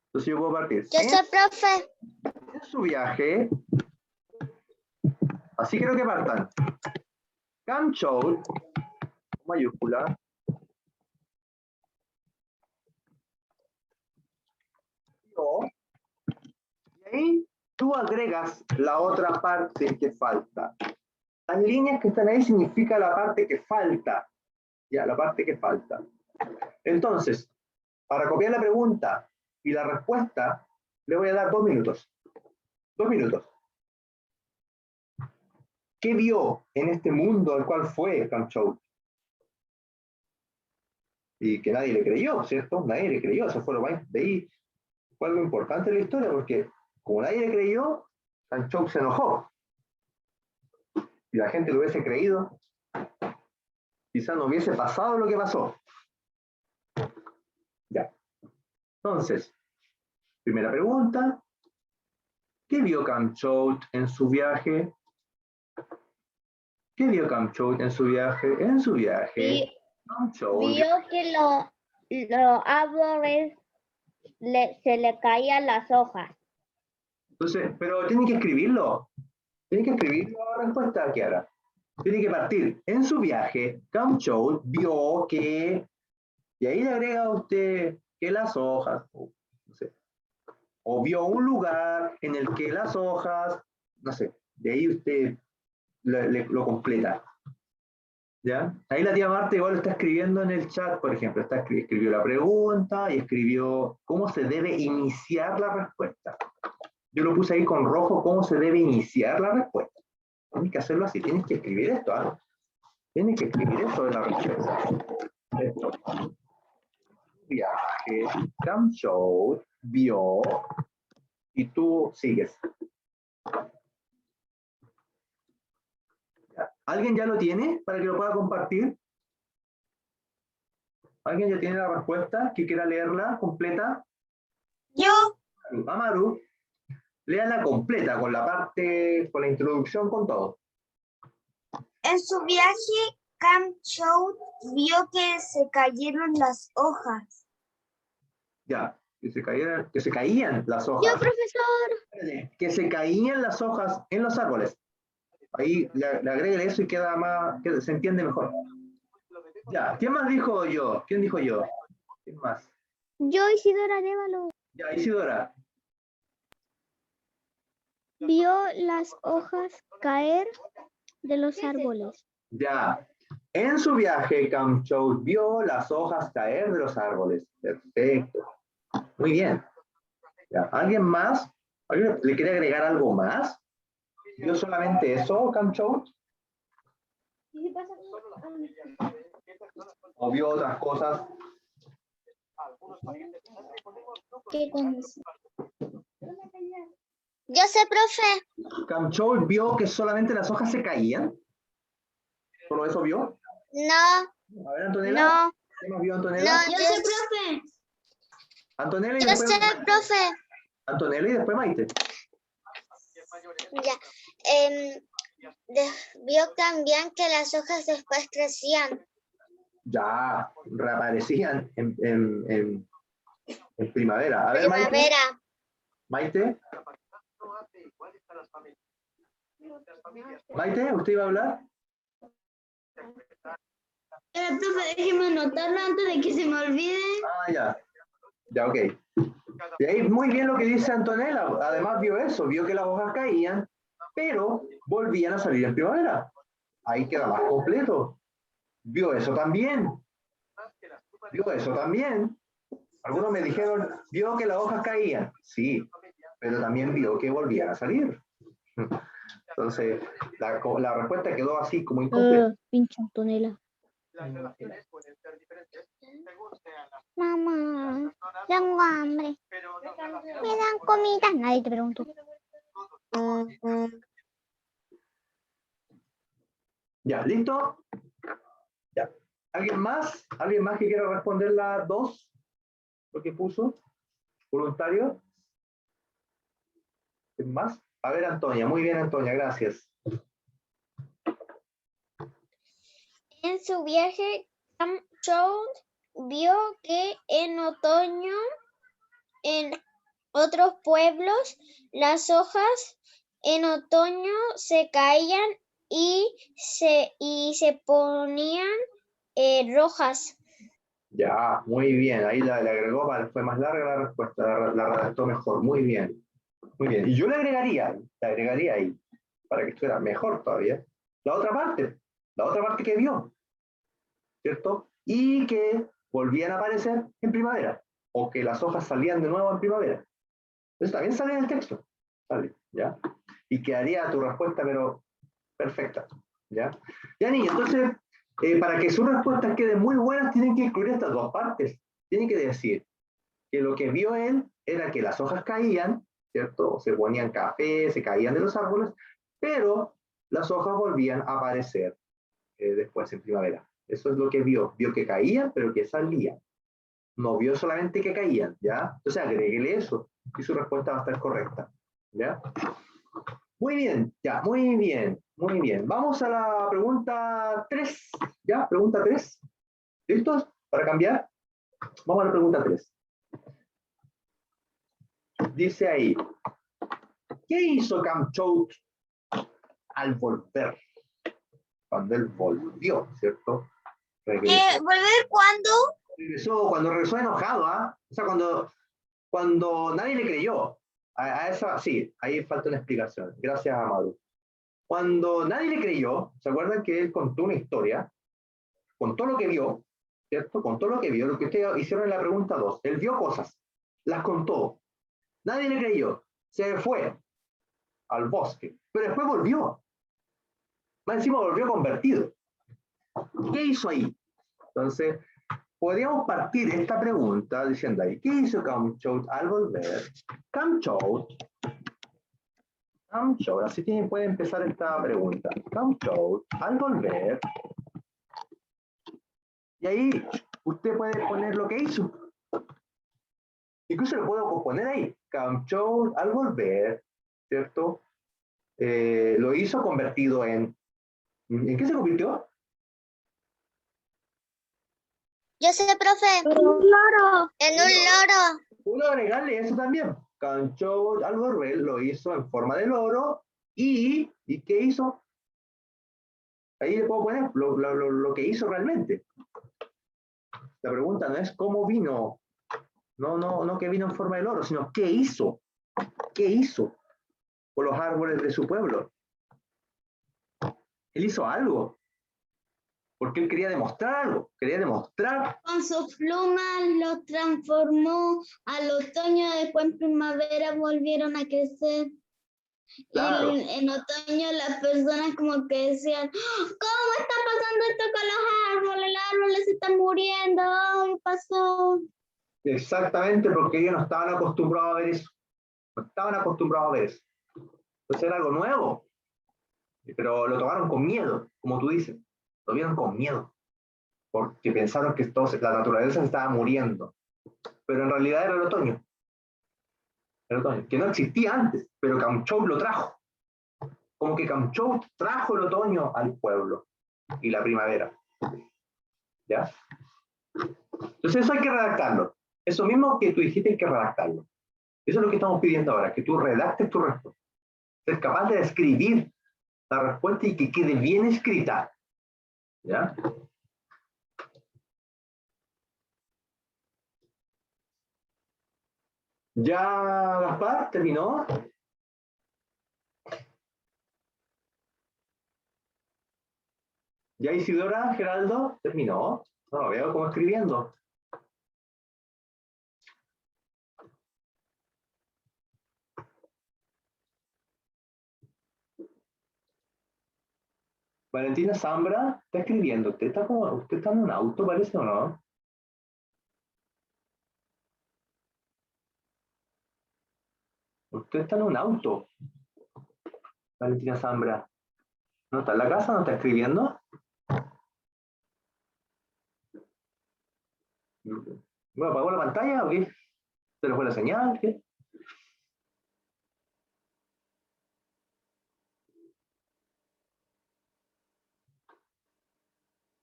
Entonces yo puedo partir. Yo soy profe. En su viaje, así creo que partan. Kamchov, mayúscula, y ahí tú agregas la otra parte que falta. Las líneas que están ahí significa la parte que falta. Ya, la parte que falta. Entonces, para copiar la pregunta y la respuesta, le voy a dar 2 minutos. 2 minutos. ¿Qué vio en este mundo al cual fue Kamchov? Y que nadie le creyó, ¿cierto? Nadie le creyó, eso fue lo más, de ahí fue algo importante en la historia, porque como nadie le creyó, Kamchov se enojó. Si la gente lo hubiese creído, quizás no hubiese pasado lo que pasó. Ya. Entonces, primera pregunta. ¿Qué vio Kamchout en su viaje? ¿Qué vio Kamchout en su viaje? En su viaje, Kamchout Vio que los árboles se le caían las hojas. Entonces, pero tiene que escribirlo. Tiene que escribir la respuesta, Kiara. Tiene que partir. En su viaje, Kamchout vio que... Y ahí le agrega usted que las hojas, no sé, o vio un lugar en el que las hojas, no sé, de ahí usted lo completa. ¿Ya? Ahí la tía Marta igual lo está escribiendo en el chat, por ejemplo, escribió la pregunta y escribió cómo se debe iniciar la respuesta. Yo lo puse ahí con rojo, cómo se debe iniciar la respuesta. Tienes que hacerlo así, tienes que escribir esto, ¿ah? Tienes que escribir esto de la respuesta. Esto. Viaje, Kamchout vio, y tú sigues. ¿Alguien ya lo tiene para que lo pueda compartir? ¿Alguien ya tiene la respuesta que quiera leerla completa? Yo. Amaru, léala completa con la parte, con la introducción, con todo. En su viaje, Kamchout vio que se cayeron las hojas. Ya, que se caían las hojas. Yo, profesor. Que se caían las hojas en los árboles. Ahí le agrega eso y queda más, se entiende mejor. Ya, ¿quién más dijo yo? ¿Quién dijo yo? ¿Quién más? Yo, Isidora Arévalo. Ya, Isidora. Vio las hojas caer de los árboles. Ya. En su viaje, Kamchout vio las hojas caer de los árboles. Perfecto. Muy bien. Ya. ¿Alguien más? ¿Alguien le quiere agregar algo más? ¿Vio solamente eso, Kamchout? ¿O vio otras cosas? ¿Qué cosa? Yo sé, profe. ¿Kamchout vio que solamente las hojas se caían? ¿Solo eso vio? No. A ver, Antonella. No. ¿Qué más vio Antonella? No, Yo sé, profe. Antonella y Yo después sé, Maite. profe. Antonella y después Maite. Ya. Vio también que las hojas después crecían. Ya, reaparecían en primavera. A ver, Primavera. Maite. Maite, ¿usted iba a hablar? Profe, déjeme anotarlo antes de que se me olvide. Ah, ya. Ya, ok. Y ahí muy bien lo que dice Antonella. Además vio eso, vio que las hojas caían, pero volvían a salir en primavera. Ahí queda más completo. Vio eso también. Vio eso también. Algunos me dijeron, vio que las hojas caían. Sí, pero también vio que volvían a salir. Entonces, la respuesta quedó así como incompleta. Pinche Antonella. Mamá, tengo hambre. Me dan comida. Nadie te preguntó. Ya, ¿listo? Ya. ¿Alguien más? ¿Alguien más que quiera responder las dos? Lo que puso. ¿Voluntario? ¿Quién más? A ver, Antonia. Muy bien, Antonia, gracias. En su viaje, Kamchout vio que en otoño, en otros pueblos, las hojas en otoño se caían y se ponían rojas. Ya, muy bien. Ahí le agregó, fue más larga la respuesta, la redactó mejor. Muy bien. Muy bien. Y yo le agregaría ahí, para que estuviera mejor todavía, la otra parte que vio, ¿cierto? Y que volvían a aparecer en primavera, o que las hojas salían de nuevo en primavera. Eso también sale en el texto, sale, ¿ya? Y quedaría tu respuesta, pero perfecta, ¿ya? Ya, niña, entonces, para que sus respuestas queden muy buenas, tienen que incluir estas dos partes. Tienen que decir que lo que vio él era que las hojas caían, ¿cierto? Se ponían café, se caían de los árboles, pero las hojas volvían a aparecer después en primavera. Eso es lo que vio. Vio que caían, pero que salían. No vio solamente que caían, ¿ya? Entonces agréguele eso y su respuesta va a estar correcta, ¿ya? Muy bien, ya, muy bien, muy bien. Vamos a la pregunta 3, ¿ya? Pregunta 3. ¿Listos para cambiar? Vamos a la pregunta 3. Dice ahí, ¿qué hizo Kamchaut al volver? Cuando él volvió, ¿cierto? ¿Volver cuándo? Cuando regresó enojado, ¿ah? O sea, cuando nadie le creyó. A esa, sí, ahí falta una explicación. Gracias, Amado. Cuando nadie le creyó, ¿se acuerdan que él contó una historia? Contó lo que vio, ¿cierto? Contó lo que vio, lo que ustedes hicieron en la pregunta 2. Él vio cosas, las contó. Nadie le creyó. Se fue al bosque, pero después volvió. Más encima volvió convertido. ¿Qué hizo ahí? Entonces, podríamos partir esta pregunta diciendo ahí, ¿qué hizo Kamchaut al volver? Kamchaut, así puede empezar esta pregunta. Kamchaut al volver. Y ahí usted puede poner lo que hizo. Incluso lo puedo poner ahí. Kamchaut al volver, ¿cierto? Lo hizo convertido en... ¿En qué se convirtió? Yo sé, profe. En un loro. En un loro. Puedo agregarle eso también. Kamchaut al volver lo hizo en forma de loro. ¿Y qué hizo? Ahí le puedo poner lo que hizo realmente. La pregunta no es cómo vino. No que vino en forma de loro, sino qué hizo. ¿Qué hizo con los árboles de su pueblo? Él hizo algo. Porque él quería demostrar algo. Quería demostrar. Con sus plumas los transformó al otoño, después en primavera volvieron a crecer. Claro. Y en otoño las personas como que decían, ¿cómo está pasando esto con los árboles? Los árboles se están muriendo, ¿qué pasó? Exactamente, porque ellos no estaban acostumbrados a ver eso. No estaban acostumbrados a ver eso. Entonces era algo nuevo. Pero lo tomaron con miedo, como tú dices. Lo vieron con miedo. Porque pensaron que la naturaleza se estaba muriendo. Pero en realidad era el otoño. El otoño, que no existía antes, pero Kamchaut lo trajo. Como que Kamchaut trajo el otoño al pueblo. Y la primavera. ¿Ya? Entonces eso hay que redactarlo. Eso mismo que tú dijiste hay que redactarlo. Eso es lo que estamos pidiendo ahora, que tú redactes tu respuesta. Ser capaz de escribir la respuesta y que quede bien escrita. ¿Ya? ¿Ya Gaspar terminó? ¿Ya Isidora, Geraldo? ¿Terminó? No lo veo como escribiendo. Valentina Zambra está escribiendo. ¿Usted está en un auto, parece, o no? Usted está en un auto. Valentina Zambra. ¿No está en la casa? ¿No está escribiendo? Bueno, ¿apagó la pantalla o qué? ¿Se le fue la señal? ¿Qué?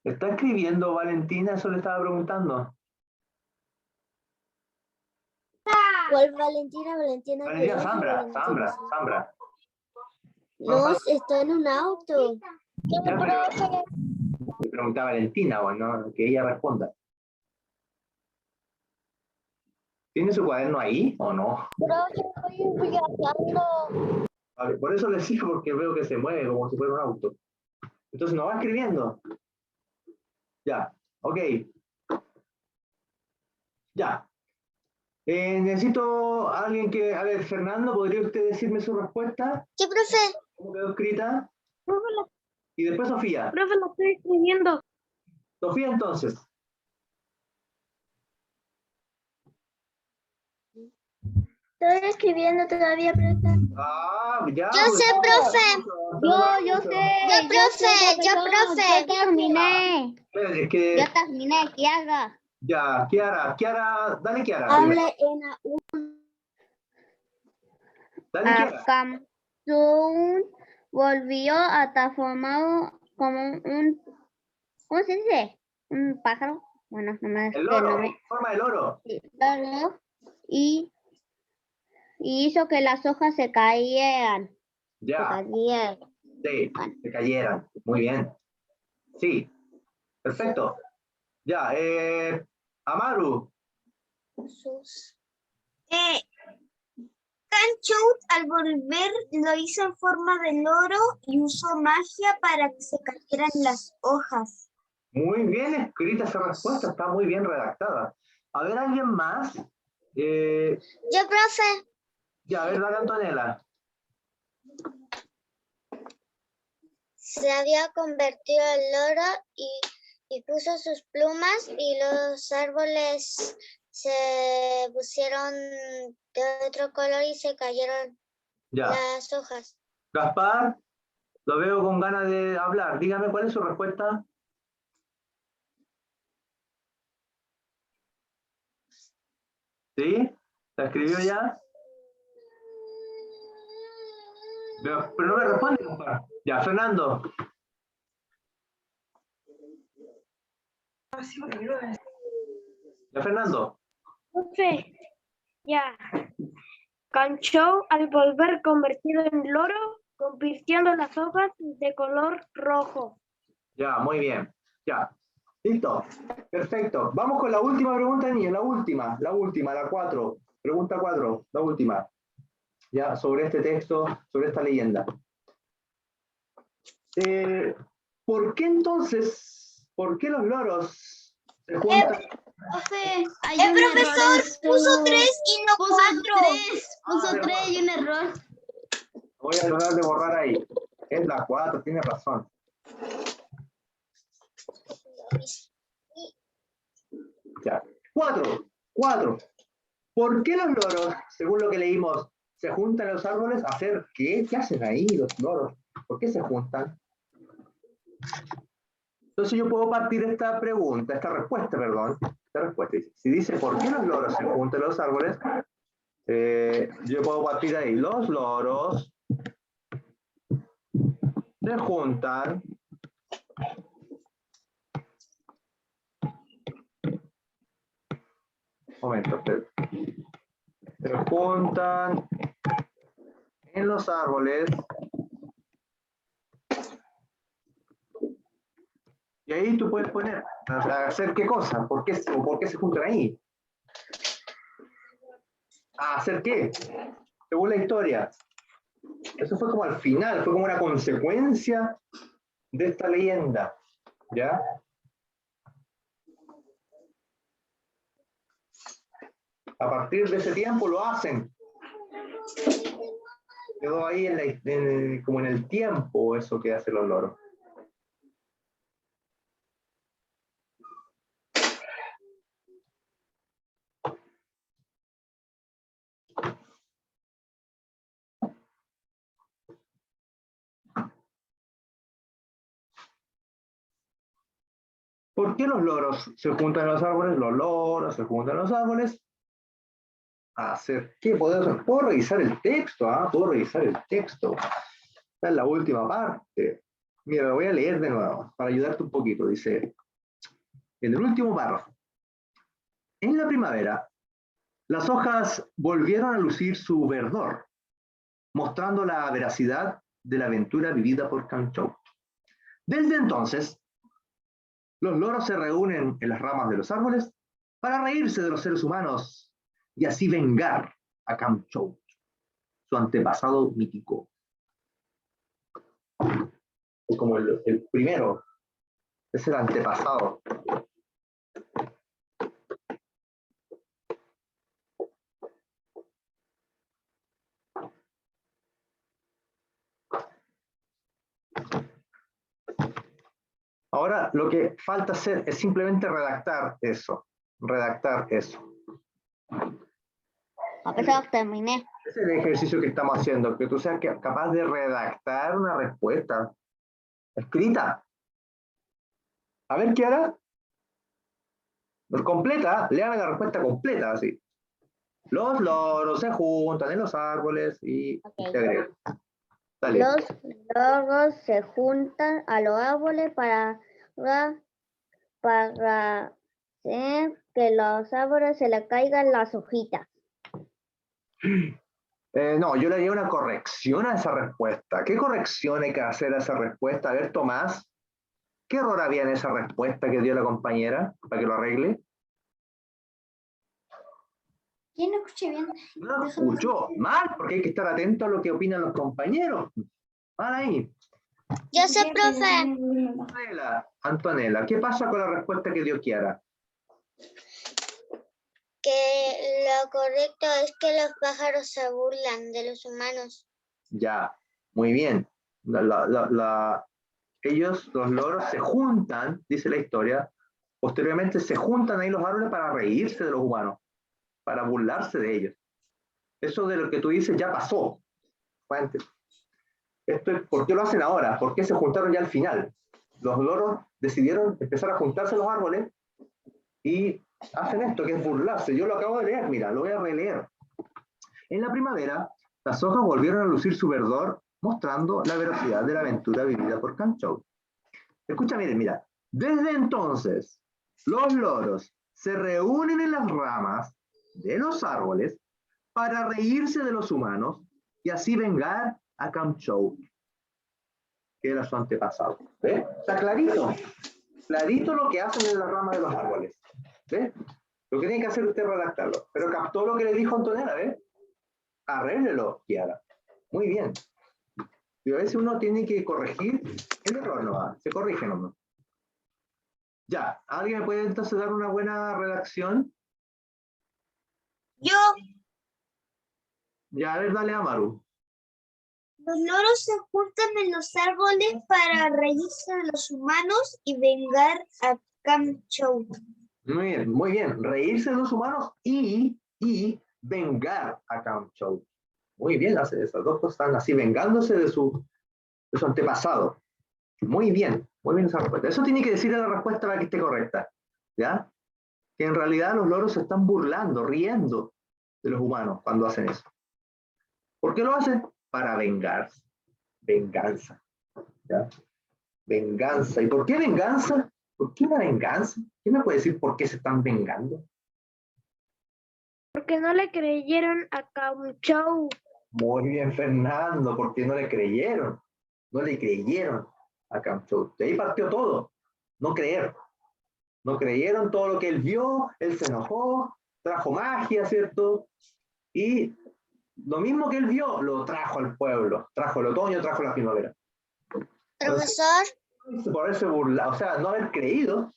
¿Está escribiendo Valentina? Eso le estaba preguntando. ¿Cuál Valentina? Valentina Zambra. No, está en un auto. Le preguntaba a Valentina, bueno, que ella responda. ¿Tiene su cuaderno ahí o no? Pero yo estoy viajando. Vale, por eso le sigo, porque veo que se mueve como si fuera un auto. Entonces no va escribiendo. Ya, ok. Ya. Necesito a alguien que... A ver, Fernando, ¿podría usted decirme su respuesta? ¿Qué, profe? ¿Cómo quedó escrita? Profe, Y después Sofía. la estoy escribiendo. Sofía, entonces. Estoy escribiendo todavía, profe. Ah, ya. Yo sé, profe. Yo sé, profe. Yo terminé. Es que, Yo terminé, ¿qué haga? ya, Kiara, dale Kiara. Hable en la Dale Kiara. Samsung volvió a estar formado como un, ¿cómo se dice? Un pájaro. Bueno, no me El loro, no me- forma de loro. sí, loro, y hizo que las hojas se cayeran. Se Ya, cayeran. sí, se cayeran. Muy bien. Sí, perfecto. Ya, Amaru. Canchout al volver lo hizo en forma de loro y usó magia para que se cayeran las hojas. Muy bien escrita esa respuesta, está muy bien redactada. A ver, ¿alguien más? Yo, profe. Ya, a ver, dale Antonella. Se había convertido en loro y puso sus plumas y los árboles se pusieron de otro color y se cayeron Ya. las hojas. Gaspar, lo veo con ganas de hablar. Dígame, ¿cuál es su respuesta? ¿Sí? ¿La escribió ya? Pero no me responde, Gaspar. Ya, Fernando. Ya, Fernando. Profe, ya. Canchou al volver convertido en loro, convirtiendo las hojas de color rojo. Ya, muy bien. Ya. Listo. Perfecto. Vamos con la última pregunta, niño. La última, la 4. Pregunta 4, la última. Ya, sobre este texto, sobre esta leyenda. ¿Por qué entonces, por qué los loros se juntan? Profe, hay El un profesor error en su- puso 3 y no 4. Puso 3 y un error. Voy a tratar de borrar ahí. Es la 4, tiene razón. Ya. 4. ¿Por qué los loros, según lo que leímos, se juntan en los árboles a hacer qué? ¿Qué hacen ahí los loros? ¿Por qué se juntan? Entonces yo puedo partir esta respuesta, dice, si dice ¿por qué los loros se juntan en los árboles? Yo puedo partir ahí. Los loros se juntan se juntan en los árboles y ahí tú puedes poner a hacer qué cosa, por qué se juntan ahí. ¿A hacer qué? Según la historia. Eso fue como al final, fue como una consecuencia de esta leyenda. ¿Ya? A partir de ese tiempo lo hacen. Quedó ahí como en el tiempo eso que hacen los loros. ¿Por qué los loros se juntan en los árboles? Los loros se juntan en los árboles a hacer qué. Puedo revisar el texto, puedo revisar el texto. Esta es la última parte. Mira, lo voy a leer de nuevo para ayudarte un poquito. Dice, en el último párrafo. En la primavera, las hojas volvieron a lucir su verdor, mostrando la veracidad de la aventura vivida por Canchout. Desde entonces, los loros se reúnen en las ramas de los árboles para reírse de los seres humanos y así vengar a Canchout, su antepasado mítico. Como el primero, es el antepasado. Ahora lo que falta hacer es simplemente redactar eso. Profesor, terminé. Ese es el ejercicio que estamos haciendo, que tú seas capaz de redactar una respuesta escrita. A ver, ¿qué hará? Completa, léame la respuesta completa, así. Los loros se juntan en los árboles y te agrego. Dale. Los loros se juntan a los árboles para hacer que los árboles se le caigan las hojitas. No, yo le haría una corrección a esa respuesta. ¿Qué corrección hay que hacer a esa respuesta? A ver, Tomás, ¿qué error había en esa respuesta que dio la compañera para que lo arregle? Yo no escuché bien. No escuchó. Mal, porque hay que estar atento a lo que opinan los compañeros. Mal ahí. Yo sé, profe. Antonella, ¿qué pasa con la respuesta que dio Kiara? Que lo correcto es que los pájaros se burlan de los humanos. Ya, muy bien. Ellos, los loros, se juntan, dice la historia, posteriormente se juntan ahí los árboles para reírse de los humanos, para burlarse de ellos. Eso de lo que tú dices ya pasó. Fue antes. ¿Por qué lo hacen ahora? ¿Por qué se juntaron ya al final? Los loros decidieron empezar a juntarse a los árboles y hacen esto, que es burlarse. Yo lo acabo de leer, mira, lo voy a releer. En la primavera, las hojas volvieron a lucir su verdor, mostrando la veracidad de la aventura vivida por Camchou. Escucha, miren, mira. Desde entonces, los loros se reúnen en las ramas de los árboles para reírse de los humanos y así vengar a Camchou, que era su antepasado. ¿Ves? Está clarito. Clarito lo que hacen en las ramas de los árboles. ¿Ves? Lo que tiene que hacer usted es redactarlo. Pero captó lo que le dijo Antonella, ¿ves? Arréglelo, Kiara. Muy bien. Y a veces uno tiene que corregir el error, no se corrige nomás. Ya, ¿alguien me puede entonces dar una buena redacción? Yo. Ya, a ver, dale a Maru. Los loros se juntan en los árboles para reírse de los humanos y vengar a Camchou. Muy bien. Reírse de los humanos y vengar a Camchou. Muy bien, esas dos cosas están así, vengándose de su antepasado. Muy bien esa respuesta. Eso tiene que decir la respuesta para que esté correcta. ¿Ya? Que en realidad los loros se están burlando, riendo de los humanos cuando hacen eso. ¿Por qué lo hacen? Para vengarse. Venganza. ¿Ya? Venganza. ¿Y por qué venganza? ¿Por qué una venganza? ¿Quién me puede decir por qué se están vengando? Porque no le creyeron a Camchou. Muy bien, Fernando, porque no le creyeron. No le creyeron a Camchou. De ahí partió todo. No creer. No creyeron todo lo que él vio, él se enojó, trajo magia, ¿cierto? Y lo mismo que él vio, lo trajo al pueblo. Trajo el otoño, trajo la primavera. Profesor. Por eso burla, o sea, no haber creído,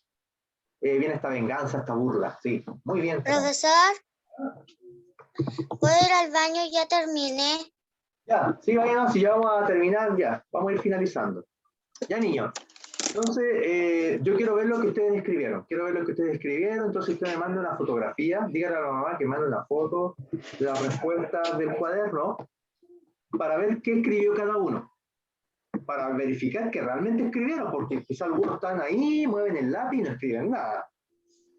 viene esta venganza, esta burla. Sí, muy bien. Profesor. ¿Puedo ir al baño? Ya terminé. Ya, sí, vayan, si ya vamos a terminar, ya. Vamos a ir finalizando. Ya, niños. Entonces, yo quiero ver lo que ustedes escribieron. Entonces ustedes me mandan una fotografía. Díganle a la mamá que mande una foto de las respuestas del cuaderno para ver qué escribió cada uno. Para verificar que realmente escribieron, porque quizá algunos están ahí, mueven el lápiz y no escriben nada.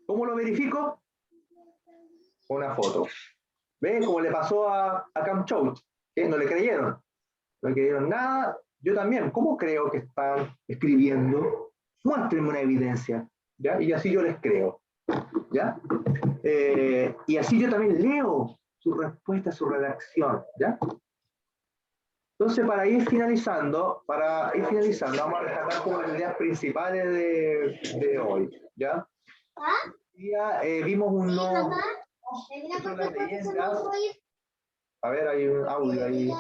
¿Cómo lo verifico? Una foto. ¿Ven? Como le pasó a Camchou, que no le creyeron. No le creyeron nada. Yo también. ¿Cómo creo que están escribiendo? Muéstrenme una evidencia. ¿Ya? Y así yo les creo. ¿Ya? Y así yo también leo su respuesta, su redacción. ¿Ya? Entonces, para ir finalizando, vamos a rescatar como las ideas principales de hoy. ¿Ya? Ya vimos unos... son las leyendas. A ver, hay un audio ahí.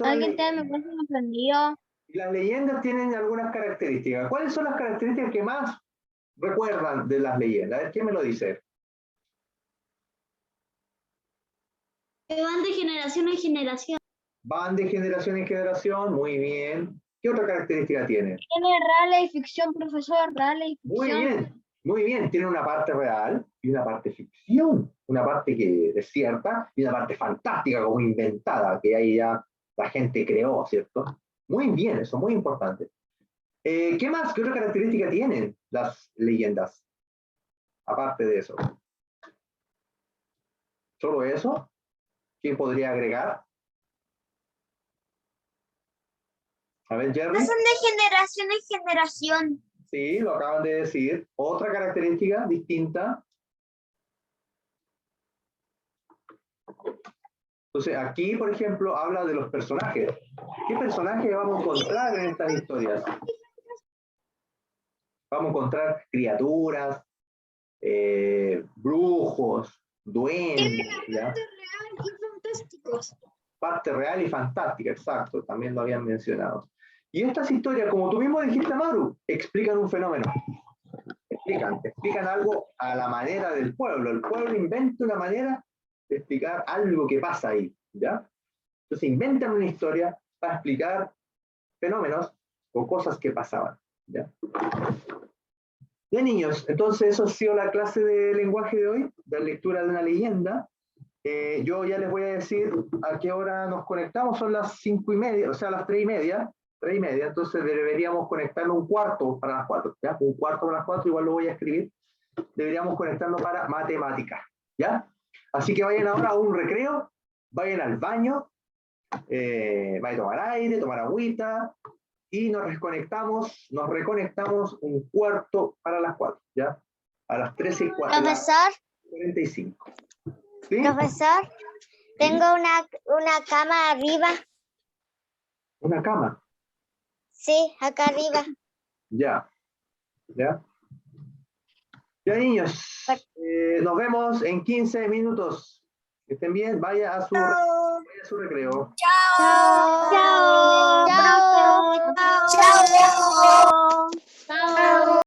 Alguien te me parece sorprendido. Las leyendas tienen algunas características. ¿Cuáles son las características que más recuerdan de las leyendas? A ver, ¿quién me lo dice? Que van de generación en generación. Van de generación en generación, muy bien. ¿Qué otra característica tiene? Tiene real y ficción, profesor, real y ficción. Muy bien. Muy bien, tiene una parte real y una parte ficción, una parte que es cierta y una parte fantástica, como inventada, que ahí ya la gente creó, ¿cierto? Muy bien, eso, muy importante. ¿Qué más? ¿Qué otra característica tienen las leyendas? Aparte de eso. ¿Solo eso? ¿Quién podría agregar? A ver, Jerry. Pasan de generación en generación. Sí, lo acaban de decir. Otra característica distinta. Entonces, aquí, por ejemplo, habla de los personajes. ¿Qué personajes vamos a encontrar en estas historias? Vamos a encontrar criaturas, brujos, duendes, ¿ya? Parte real y fantástica, exacto, también lo habían mencionado. Y estas historias, como tú mismo dijiste, Maru, explican un fenómeno. Explican algo a la manera del pueblo. El pueblo inventa una manera de explicar algo que pasa ahí, ¿ya? Entonces inventan una historia para explicar fenómenos o cosas que pasaban, ¿ya? Ya, niños, entonces eso ha sido la clase de lenguaje de hoy, de lectura de una leyenda. Yo ya les voy a decir a qué hora nos conectamos, son las 5:30, o sea, las 3:30, entonces deberíamos conectarnos un cuarto para las 4, ¿ya? Un cuarto para las 4, igual lo voy a escribir. Deberíamos conectarnos para matemáticas, ¿ya? Así que vayan ahora a un recreo, vayan al baño, vayan a tomar aire, tomar agüita, y nos reconectamos un cuarto para las 4, ¿ya? A las 13:45. Profesor. 45. ¿Sí? Profesor, tengo una cama arriba. ¿Una cama? Sí, acá arriba. Ya. Ya, niños. Nos vemos en 15 minutos. Que estén bien. Vaya a su recreo. Chao. Chao. Chao. Chao.